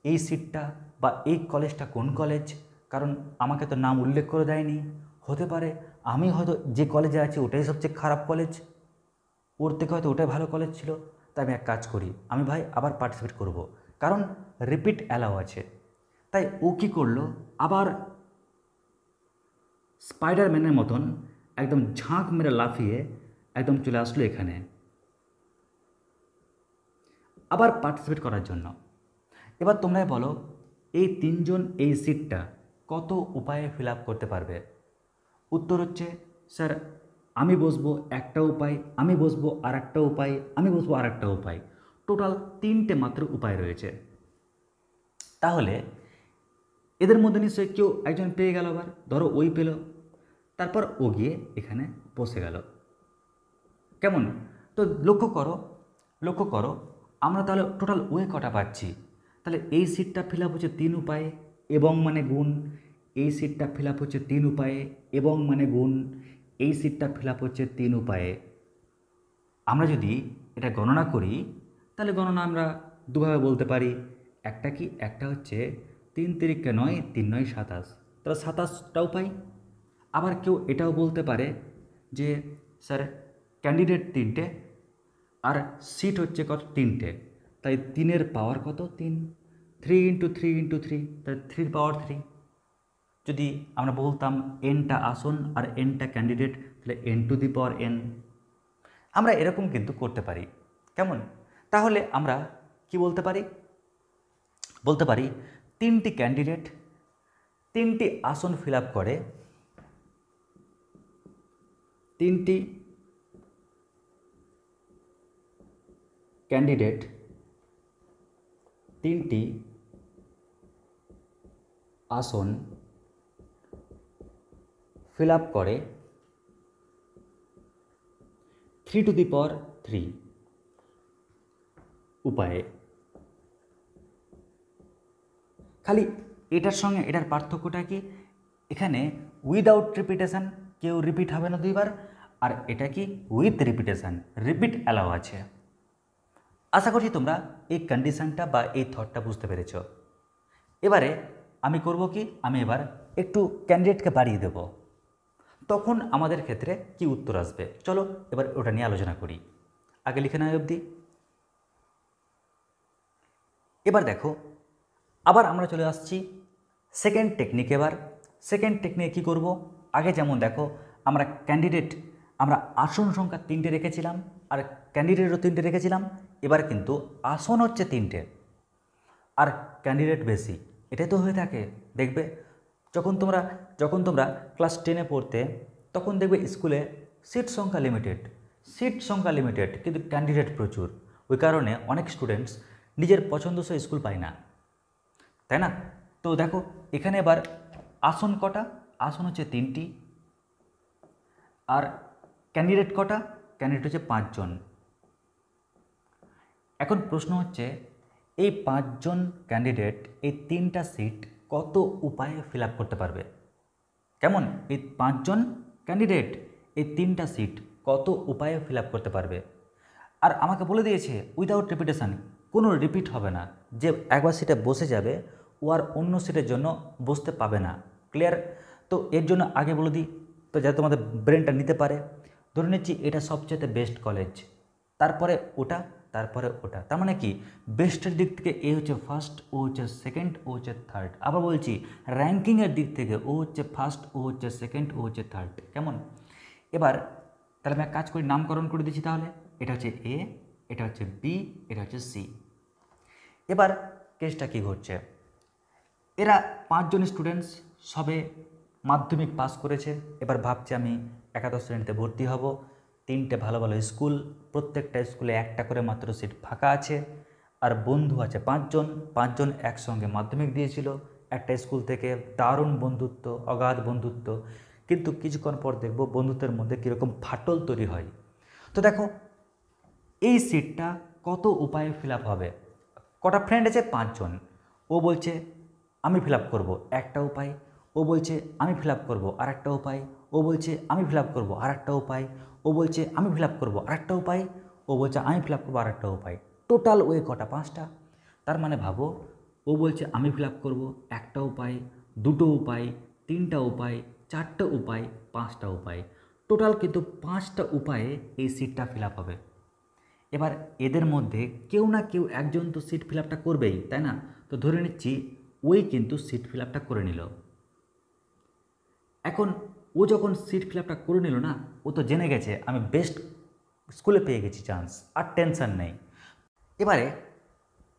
এই সিটটা বা এই কলেজটা কোন কলেজ, কারণ আমাকে তো নাম উল্লেখ করে দেয়নি, হতে পারে আমি হয়তো যে কলেজে আছি ওটাই সবচেয়ে খারাপ কলেজ, ওর থেকে হয়তো ওটাই ভালো কলেজ ছিল। তাই আমি এক কাজ করি, আমি ভাই আবার পার্টিসিপেট করব, কারণ রিপিট অ্যালাউ আছে। তাই ও কী করলো, আবার স্পাইডারম্যানের মতন একদম ঝাঁক মেরে লাফিয়ে একদম চলে আসলো এখানে আবার পার্টিসিপেট করার জন্য। এবার তোমরাই বলো এই 3 জন এই সিটটা কত উপায়ে ফিল আপ করতে পারবে। উত্তর হচ্ছে স্যার আমি বসবো একটা উপায়, আমি বসবো আর একটা উপায়, আমি বসবো আর একটা উপায়, টোটাল 3টে মাত্র উপায় রয়েছে। তাহলে এদের মধ্যে নিশ্চয়ই কেউ একজন পেয়ে গেল, আবার ধরো ওই পেল, তারপর ও গিয়ে এখানে বসে গেল, কেমন। তো লক্ষ্য করো আমরা তাহলে টোটাল ওয়ে কটা পাচ্ছি। তাহলে এই সিটটা ফিল আপ হচ্ছে 3 উপায়ে এবং মানে গুণ, এই সিটটা ফিল আপ হচ্ছে 3 উপায়ে এবং মানে গুণ, এই সিটটা ফিল আপ হচ্ছে 3 উপায়ে। আমরা যদি এটা গণনা করি তাহলে গণনা আমরা দুভাবে বলতে পারি। একটা কি, একটা হচ্ছে 3 তিরিকে 9, 3 9 27, তাহলে 27টা উপায়। আবার কেউ এটাও বলতে পারে যে স্যার ক্যান্ডিডেট 3টে আর সিট হচ্ছে কত 3টে, তাই 3-এর পাওয়ার কত 3, 3 × 3 × 3, তাই 3 পাওয়ার 3। যদি আমরা বলতাম এনটা আসন আর এনটা ক্যান্ডিডেট, তাহলে n⁴n। আমরা এরকম কিন্তু করতে পারি, কেমন। তাহলে আমরা কি বলতে পারি, বলতে পারি 3টি ক্যান্ডিডেট 3টি আসন ফিল আপ করে, 3টি ক্যান্ডিডেট 3টি আসন ফিল আপ করে 3⁻³ উপায়ে। খালি এটার সঙ্গে এটার পার্থক্যটা কি, এখানে উইদাউট রিপিটেশান, কেউ রিপিট হবে না 2বার, আর এটা কি উইথ রিপিটেশান, রিপিট অ্যালাউ আছে। আশা করছি তোমরা এই কন্ডিশনটা বা এই থটটা বুঝতে পেরেছ। এবারে আমি করব কি, আমি এবার একটু ক্যান্ডিডেটকে বাড়িয়ে দেব, তখন আমাদের ক্ষেত্রে কি উত্তর আসবে, চলো এবার ওটা নিয়ে আলোচনা করি। আগে লিখে নেওয়া অবধি। এবার দেখো আবার আমরা চলে আসছি সেকেন্ড টেকনিক। এবার সেকেন্ড টেকনিকে কী করব, আগে যেমন দেখো আমরা ক্যান্ডিডেট, আমরা আসন সংখ্যা 3টে রেখেছিলাম, আর ক্যান্ডিডেটও 3টে রেখেছিলাম। এবার কিন্তু আসন হচ্ছে 3টে আর ক্যান্ডিডেট বেশি। এটাই তো হয়ে থাকে। দেখবে যখন তোমরা ক্লাস 10-এ পড়তে, তখন দেখবে স্কুলে সিট সংখ্যা লিমিটেড কিন্তু ক্যান্ডিডেট প্রচুর। ওই কারণে অনেক স্টুডেন্টস নিজের পছন্দসই স্কুল পায় না, তাই না? তো দেখো এখানে এবার আসন কটা? আসন হচ্ছে 3টি। আর ক্যান্ডিডেট কটা? ক্যান্ডিডেট হচ্ছে 5 জন। এখন প্রশ্ন হচ্ছে এই 5 জন ক্যান্ডিডেট এই 3টা সিট কত উপায়ে ফিল আপ করতে পারবে? কেমন? এই 5 জন ক্যান্ডিডেট এই 3টা সিট কত উপায়ে ফিল আপ করতে পারবে? আর আমাকে বলে দিয়েছে উইদাউট রিপিটেশান, কোনো রিপিট হবে না। যে একবার সিটে বসে যাবে ও আর অন্য সিটের জন্য বসতে পাবে না। ক্লিয়ার? তো এর জন্য আগে বলে দিই, তো যাতে তোমাদের ব্রেনটা নিতে পারে। ধরে নিচ্ছি এটা সবচেয়ে বেস্ট কলেজ, তারপরে ওটা, তারপরে ওটা। তার মানে কি, বেস্টের দিক থেকে এ হচ্ছে ফার্স্ট, ও হচ্ছে সেকেন্ড, ও হচ্ছে থার্ড। আবার বলছি র্যাঙ্কিংয়ের দিক থেকে ও হচ্ছে ফার্স্ট, ও হচ্ছে সেকেন্ড, ও হচ্ছে থার্ড। কেমন? এবার তাহলে আমি এক কাজ করি, নামকরণ করে দিচ্ছি। তাহলে এটা হচ্ছে এ, এটা হচ্ছে বি, এটা হচ্ছে সি। এবার কেসটা কি ঘটছে, এরা 5 জন স্টুডেন্টস সবে মাধ্যমিক পাস করেছে। এবার ভাবছে আমি একাদশ শ্রেণীতে ভর্তি হব। 3টে ভালো ভালো স্কুল, প্রত্যেকটা স্কুলে একটা করে মাত্র সিট ফাঁকা আছে। আর বন্ধু আছে 5 জন, 5 জন একসঙ্গে মাধ্যমিক দিয়েছিল একটা স্কুল থেকে। দারুণ বন্ধুত্ব, অগাধ বন্ধুত্ব। কিন্তু কিছুক্ষণ পর দেখব বন্ধুত্বের মধ্যে কীরকম ফাটল তৈরি হয়। তো দেখো এই সিটটা কত উপায়ে ফিল আপ হবে? কটা ফ্রেন্ড আছে? 5 জন। ও বলছে আমি ফিল আপ করবো একটা উপায়, ও বলছে আমি ফিল আপ করবো আর একটা উপায়, ও বলছে আমি ফিল আপ করবো আর একটা উপায়, ও বলছে আমি ফিল আপ করবো আর একটা উপায়, ও বলছে আমি ফিল আপ করবো আর একটা উপায়। টোটাল ওয়ে কটা? 5টা। তার মানে ভাবো, ও বলছে আমি ফিল আপ করবো একটা উপায়, 2টো উপায়, 3টা উপায়, 4টে উপায়, 5টা উপায়। টোটাল কিন্তু 5টা উপায়ে এই সিটটা ফিল আপ হবে। এবার এদের মধ্যে কেউ না কেউ একজন তো সিট ফিল আপটা করবেই, তাই না? তো ধরে নিচ্ছি ওই কিন্তু সিট ফিল আপটা করে নিল। এখন ও যখন সিট ফিল আপটা করে নিল না, ও তো জেনে গেছে আমি বেস্ট স্কুলে পেয়ে গেছি চান্স, আর টেনশন নেই। এবারে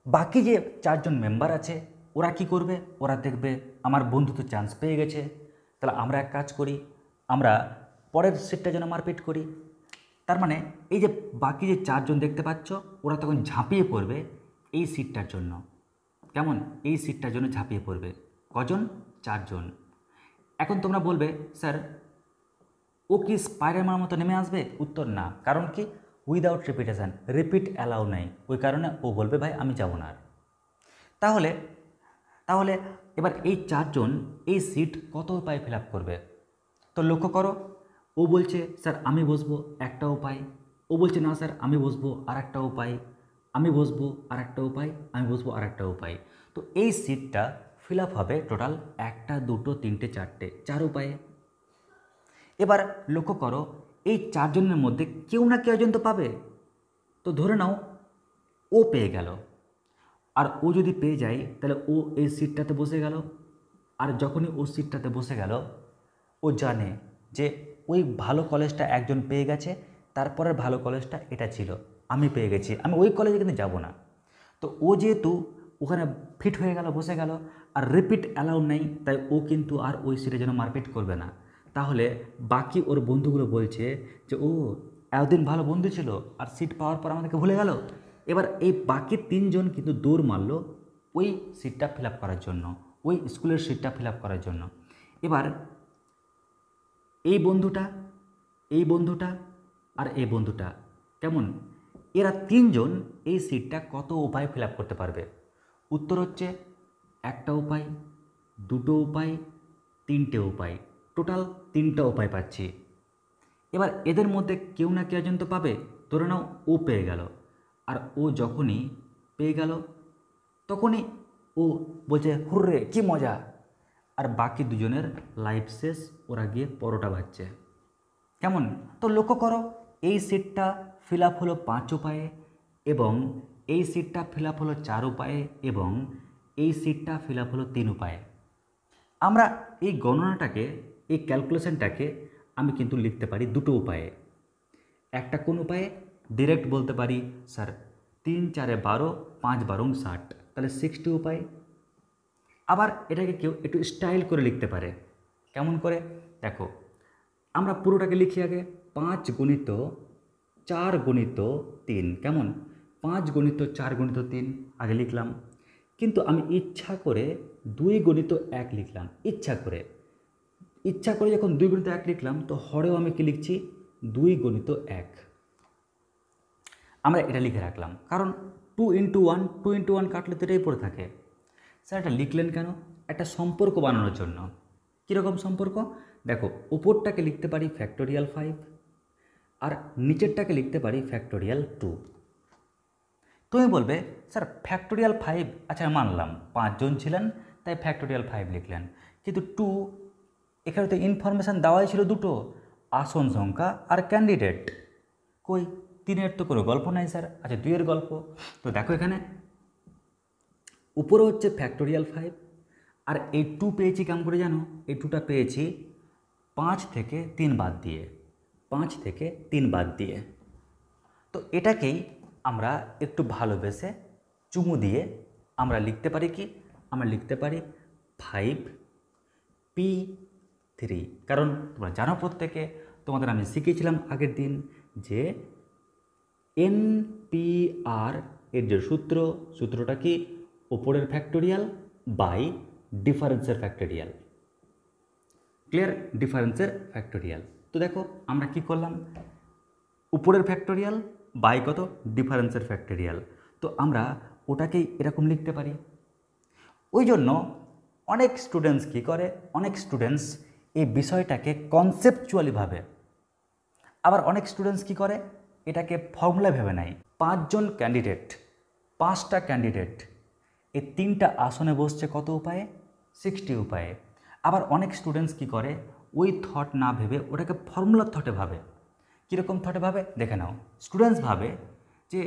বাকি যে 4 জন মেম্বার আছে ওরা কি করবে? ওরা দেখবে আমার বন্ধু তো চান্স পেয়ে গেছে, তাহলে আমরা এক কাজ করি, আমরা পরের সিটটা যেন মারপিট করি। তার মানে এই যে বাকি যে 4 জন দেখতে পাচ্ছ, ওরা তখন ঝাঁপিয়ে পড়বে এই সিটটার জন্য। কেমন? এই সিটটার জন্য ঝাঁপিয়ে পড়বে। কজন? 4 জন। এখন তোমরা বলবে স্যার ও কি স্পাইডারম্যানের মতো নেমে আসবে? উত্তর না। কারণ কি? উইদাউট রিপিটেশান, রিপিট অ্যালাউ নাই। ওই কারণে ও বলবে ভাই আমি যাব না আর। তাহলে তাহলে এবার এই 4 জন এই সিট কত উপায় ফিল আপ করবে? তো লক্ষ্য করো, ও বলছে স্যার আমি বসবো একটা উপায়, ও বলছে না স্যার আমি বসবো আর একটা উপায়, আমি বসবো আর একটা উপায়, আমি বসবো আর একটা উপায়। তো এই সিটটা ফিল আপ হবে টোটাল 1টা 2টো 3টে 4টে 4 উপায়ে। এবার লক্ষ্য করো এই 4 জনের মধ্যে কেউ না কেউ একজন তো পাবে। তো ধরে নাও ও পেয়ে গেল, আর ও যদি পেয়ে যায় তাহলে ও এই সিটটাতে বসে গেল। আর যখনই ও সিটটাতে বসে গেল, ও জানে যে ওই ভালো কলেজটা একজন পেয়ে গেছে, তারপরের ভালো কলেজটা এটা ছিল, আমি পেয়ে গেছি, আমি ওই কলেজে কিন্তু যাব না। তো ও যেহেতু ওখানে ফিট হয়ে গেল, বসে গেল, আর রিপিট অ্যালাউ নেই, তাই ও কিন্তু আর ওই সিটে যেন মারপিট করবে না। তাহলে বাকি ওর বন্ধুগুলো বলছে যে ও এতদিন ভালো বন্ধু ছিল আর সিট পাওয়ার পর আমাদেরকে ভুলে গেল। এবার এই বাকি 3 জন কিন্তু দৌড় মারলো ওই সিটটা ফিল আপ করার জন্য, ওই স্কুলের সিটটা ফিল আপ করার জন্য। এবার এই বন্ধুটা, এই বন্ধুটা আর এই বন্ধুটা, কেমন? এরা 3 জন এই সিটটা কত উপায় ফিল আপ করতে পারবে? উত্তর হচ্ছে একটা উপায়, 2টো উপায়, 3টে উপায়। টোটাল 3টা উপায় পাচ্ছি। এবার এদের মধ্যে কেউ না কেউ একজন তো পাবে। ধরে নাও ও পেয়ে গেল, আর ও যখনই পেয়ে গেল তখনই ও বলছে হুররে কি মজা, আর বাকি দুজনের লাইফ শেষ, ওরা গিয়ে পরোটা ভাজছে। কেমন? তো লক্ষ্য করো এই সিটটা ফিল আপ হলো 5 উপায়ে, এবং এই সিটটা ফিল আপ হলো 4 উপায়ে, এবং এই সিটটা ফিল আপ হলো 3 উপায়ে। আমরা এই গণনাটাকে, এই ক্যালকুলেশনটাকে আমি কিন্তু লিখতে পারি 2টো উপায়ে। একটা কোন উপায়ে? ডিরেক্ট বলতে পারি স্যার 3 4 12, 5 12 60, তাহলে 60 উপায়। আবার এটাকে কেউ একটু স্টাইল করে লিখতে পারে। কেমন করে? দেখো, আমরা পুরোটাকে লিখি আগে 5 গুণিত 4 গুণিত 3। কেমন? 5 গুণিত 4 গুণিত 3 আগে লিখলাম, কিন্তু আমি ইচ্ছা করে 2 গুণিত 1 লিখলাম। ইচ্ছা করে যখন 2 গুণিত 1 লিখলাম, তো হরেও আমি কি লিখছি? 2 গুণিত 1। আমরা এটা লিখে রাখলাম, কারণ 2 ইন্টু 1 কাটলে তো এটাই পড়ে থাকে। স্যার এটা লিখলেন কেন? একটা সম্পর্ক বানানোর জন্য। কীরকম সম্পর্ক? দেখো, উপরটাকে লিখতে পারি ফ্যাক্টোরিয়াল 5, আর নিচেরটাকে লিখতে পারি ফ্যাক্টোরিয়াল 2। তুমি বলবে স্যার ফ্যাক্টোরিয়াল 5, আচ্ছা মানলাম 5 জন ছিলেন তাই ফ্যাক্টোরিয়াল 5 লিখলেন, কিন্তু 2 এখানে তো ইনফরমেশান দেওয়াই ছিল দুটো, আসন সংখ্যা আর ক্যান্ডিডেট। কই 3-এর তো কোনো গল্প নাই স্যার। আচ্ছা 2-এর গল্প। তো দেখো এখানে উপরে হচ্ছে ফ্যাক্টোরিয়াল 5, আর এই 2 পেয়েছি কেমন করে জানো? এই 2টা পেয়েছি 5 থেকে 3 বাদ দিয়ে, 5 থেকে 3 বাদ দিয়ে। তো এটাকেই আমরা একটু ভালোবেসে চুমু দিয়ে আমরা লিখতে পারি কি? আমরা লিখতে পারি 5p3। কারণ তোমরা জানো প্রত্যেকে, তোমাদের আমি শিখিয়েছিলাম আগের দিন যে NPR এর যে সূত্রটা কি? উপরের ফ্যাক্টোরিয়াল বাই ডিফারেন্সের ফ্যাক্টোরিয়াল। ক্লিয়ার? ডিফারেন্সের ফ্যাক্টোরিয়াল। তো দেখো আমরা কি করলাম? উপরের ফ্যাক্টোরিয়াল বাই কত? ডিফারেন্সের ফ্যাক্টোরিয়াল। তো আমরা ওটাকেই এরকম লিখতে পারি। ওই জন্য অনেক স্টুডেন্টস কী করে? অনেক স্টুডেন্টস এই বিষয়টাকে কনসেপচুয়ালি ভাবে, আবার অনেক স্টুডেন্টস কী করে? এটাকে ফর্মুলা ভেবে নেয়। 5 জন ক্যান্ডিডেট, 5টা ক্যান্ডিডেট, এই 3টা আসনে বসছে কত উপায়ে? 60 উপায়ে। আবার অনেক স্টুডেন্টস কী করে? ওই থট না ভেবে ওটাকে ফর্মুলার থটে ভাবে। কীরকম থটে ভাবে দেখে নাও। স্টুডেন্টস ভাবে যে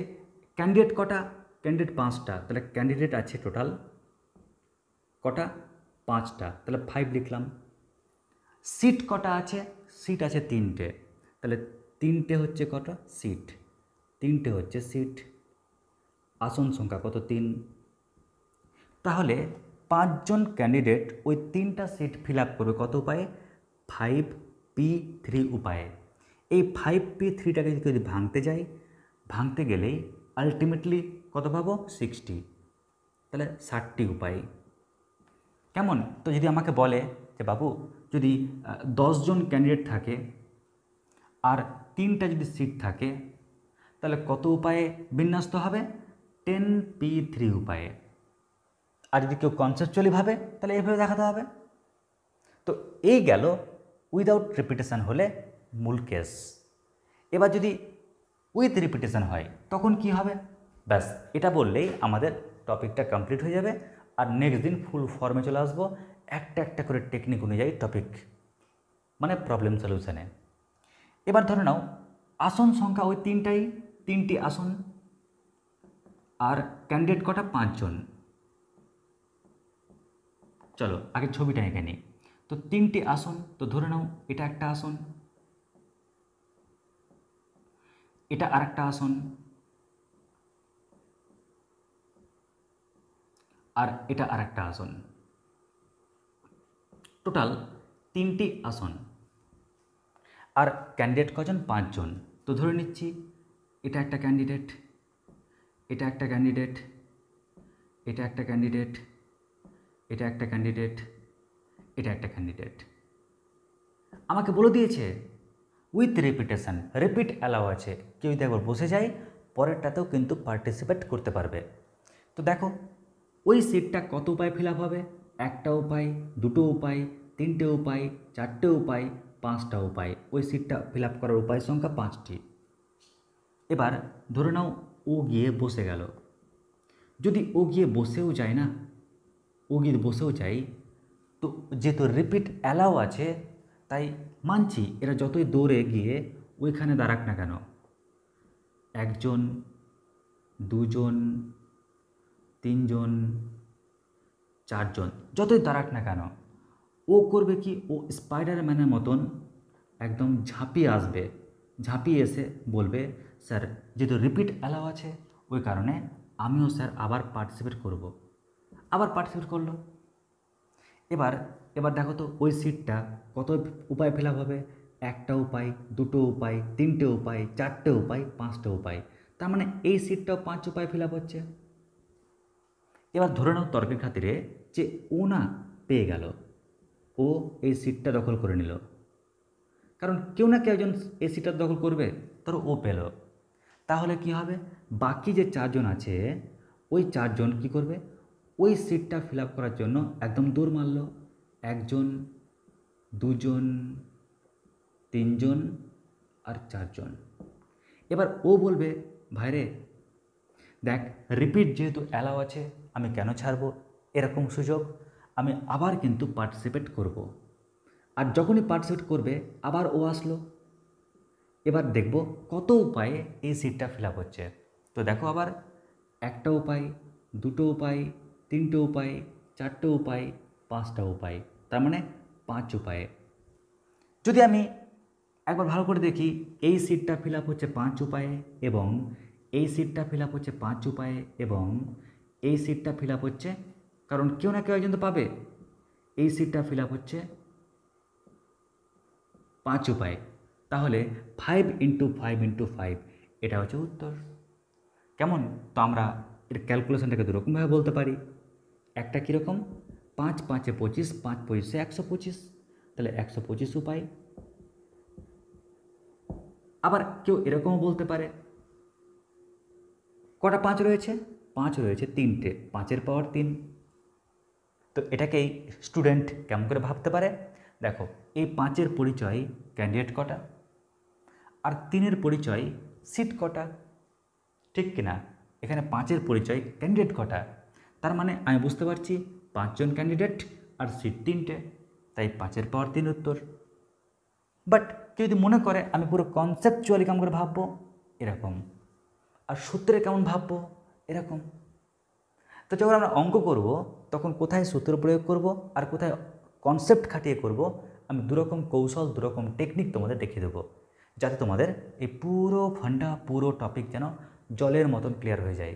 ক্যান্ডিডেট কটা? ক্যান্ডিডেট 5টা, তাহলে ক্যান্ডিডেট আছে টোটাল কটা? 5টা, তাহলে 5 লিখলাম। সিট কটা আছে? সিট আছে 3টে, তাহলে 3টে হচ্ছে কটা? সিট, 3টে হচ্ছে সিট। আসন সংখ্যা কত? 3। তাহলে 5 জন ক্যান্ডিডেট ওই 3টা সিট ফিল আপ করবে কত উপায়ে? 5p3 উপায়ে। এই 5p3টাকে যদি ভাঙতে যাই, ভাঙতে গেলেই আলটিমেটলি কত পাবো? 60, তাহলে 60টি উপায়। কেমন? তো যদি আমাকে বলে যে বাবু যদি 10 জন ক্যান্ডিডেট থাকে আর 3টা যদি সিট থাকে, তাহলে কত উপায়ে বিন্যস্ত হবে? 10p3 উপায়ে। আর যদি কেউ কনসেপচুয়ালি ভাবে, তাহলে এইভাবে দেখাতে হবে। তো এই গেল উইদাউট রিপিটেশান হলে মূল কেস। এবার যদি উইথ রিপিটেশান হয় তখন কি হবে? ব্যাস এটা বললেই আমাদের টপিকটা কমপ্লিট হয়ে যাবে, আর নেক্সট দিন ফুল ফর্মে চলে আসবো একটা একটা করে টেকনিক অনুযায়ী টপিক, মানে প্রবলেম সলিউশনে। এবার ধরে নাও আসন সংখ্যা ওই 3টি আসন, আর ক্যান্ডিডেট কটা? 5 জন। চলো আগে ছবিটা এঁকে নিই। তো 3টি আসন, তো ধরে নাও এটা একটা আসন, এটা আরেকটা আসন, আর এটা আরেকটা আসন। টোটাল 3টি আসন, আর ক্যান্ডিডেট কজন? 5 জন। তো ধরে নিচ্ছি এটা একটা ক্যান্ডিডেট, এটা একটা ক্যান্ডিডেট, এটা একটা ক্যান্ডিডেট, এটা একটা ক্যান্ডিডেট, এটা একটা ক্যান্ডিডেট। আমাকে বলে দিয়েছে উইথ রিপিটেশান, রিপিট অ্যালাউ আছে। কেউ যদি একবার বসে যায় পরেরটাতেও কিন্তু পার্টিসিপেট করতে পারবে। তো দেখো ওই সিটটা কত উপায় ফিল আপ হবে? একটা উপায়, দুটো উপায়, 3টে উপায়, 4টে উপায়, 5টা উপায়। ওই সিটটা ফিল আপ করার উপায় সংখ্যা 5টি। এবার ধরে নাও ও গিয়ে বসে গেল। যদি ও গিয়ে বসেও যায় না, ও গিয়ে বসেও যায়, তো যেহেতু রিপিট অ্যালাউ আছে তাই মানছি এরা যতই দৌড়ে গিয়ে ওইখানে দাঁড়াক না কেন, 1 জন, 2 জন, 3 জন, 4 জন, যতই দাঁড়াক না কেন, ও করবে কি? ও স্পাইডারম্যানের মতন একদম ঝাঁপিয়ে আসবে, ঝাঁপিয়ে এসে বলবে স্যার যেহেতু রিপিট অ্যালাউ আছে ওই কারণে আমিও স্যার আবার পার্টিসিপেট করব। আবার পার্টিসিপেট করলো। এবার এবার দেখো তো ওই সিটটা কত উপায় ফিল আপ হবে। একটা উপায়, দুটো উপায়, তিনটে উপায়, চারটে উপায়, পাঁচটা উপায়। তার মানে এই সিটটাও 5 উপায় ফিল আপ হচ্ছে। এবার ধরে নাও তর্কের খাতিরে যে ও না পেয়ে গেল, ও এই সিটটা দখল করে নিল, কারণ কেউ না কেউ একজন এই সিটটা দখল করবে, ধরো ও পেল। তাহলে কি হবে, বাকি যে 4জন আছে ওই 4জন কি করবে, ওই সিটটা ফিল আপ করার জন্য একদম দৌড় মারল। 1জন, 2জন, 3জন আর 4জন। এবার ও বলবে ভাইরে দেখ, রিপিট যেহেতু অ্যালাউ আছে আমি কেন ছাড়বো এরকম সুযোগ, আমি আবার কিন্তু পার্টিসিপেট করব। আর যখনই পার্টিসিপেট করবে আবার ও আসলো। এবার দেখব কত উপায়ে এই সিটটা ফিল আপ হচ্ছে। তো দেখো আবার একটা উপায়, দুটো উপায়, তিনটে উপায়, চারটে উপায়, পাঁচটা উপায়, তার মানে 5 উপায়ে। যদি আমি একবার ভালো করে দেখি, এই সিটটা ফিল আপ হচ্ছে 5 উপায়ে, এবং এই সিটটা ফিল আপ হচ্ছে 5 উপায়ে, এবং এই সিটটা ফিল আপ হচ্ছে, কারণ কেউ না কেউ একজন তো পাবে, এই সিটটা ফিল আপ হচ্ছে 5 উপায়ে। তাহলে 5 × 5 × 5 এটা হচ্ছে উত্তর। কেমন? তো আমরা এর ক্যালকুলেশনটাকে দুরকমভাবে বলতে পারি। একটা কীরকম, 5 × 5 = 25, 5 × 25 = 125, তাহলে 125 উপায়। আবার কেউ এরকমও বলতে পারে, কটা 5 রয়েছে? 5 রয়েছে 3টে, 5-এর পাওয়ার 3। তো এটাকেই স্টুডেন্ট কেমন করে ভাবতে পারে, দেখো এই 5-এর পরিচয় ক্যান্ডিডেট কটা, আর 3-এর পরিচয় সিট কটা, ঠিক কিনা? এখানে 5-এর পরিচয় ক্যান্ডিডেট কটা, তার মানে আমি বুঝতে পারছি 5 জন ক্যান্ডিডেট আর সিট 3টে, তাই 5-এর পাওয়ার 3 উত্তর। বাট কেউ যদি মনে করে আমি পুরো কনসেপচুয়ালি কেমন করে ভাববো, এরকম, আর সূত্রে কেমন ভাববো, এরকম। তো যখন আমরা অঙ্ক করব তখন কোথায় সূত্র প্রয়োগ করব আর কোথায় কনসেপ্ট খাটিয়ে করব, আমি দুরকম কৌশল, দুরকম টেকনিক তোমাদের দেখিয়ে দেবো, যাতে তোমাদের এই পুরো ফান্ডা, পুরো টপিক যেন জলের মতন ক্লিয়ার হয়ে যায়।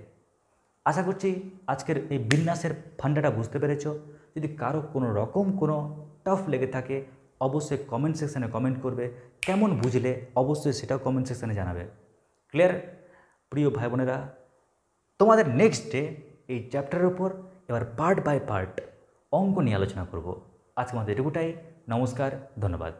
আশা করছি আজকের এই বিন্যাসের ফান্ডাটা বুঝতে পেরেছো। যদি কারো কোনো রকম কোনো টাফ লেগে থাকে অবশ্যই কমেন্ট সেকশানে কমেন্ট করবে, কেমন বুঝলে অবশ্যই সেটাও কমেন্ট সেকশানে জানাবে। ক্লিয়ার? প্রিয় ভাই বোনেরা, তোমাদের নেক্সট ডে এই চ্যাপ্টারের উপর এবার পার্ট বাই পার্ট অঙ্ক নিয়ে আলোচনা করব। আজকে আমাদের এটুকুটাই। নমস্কার, ধন্যবাদ।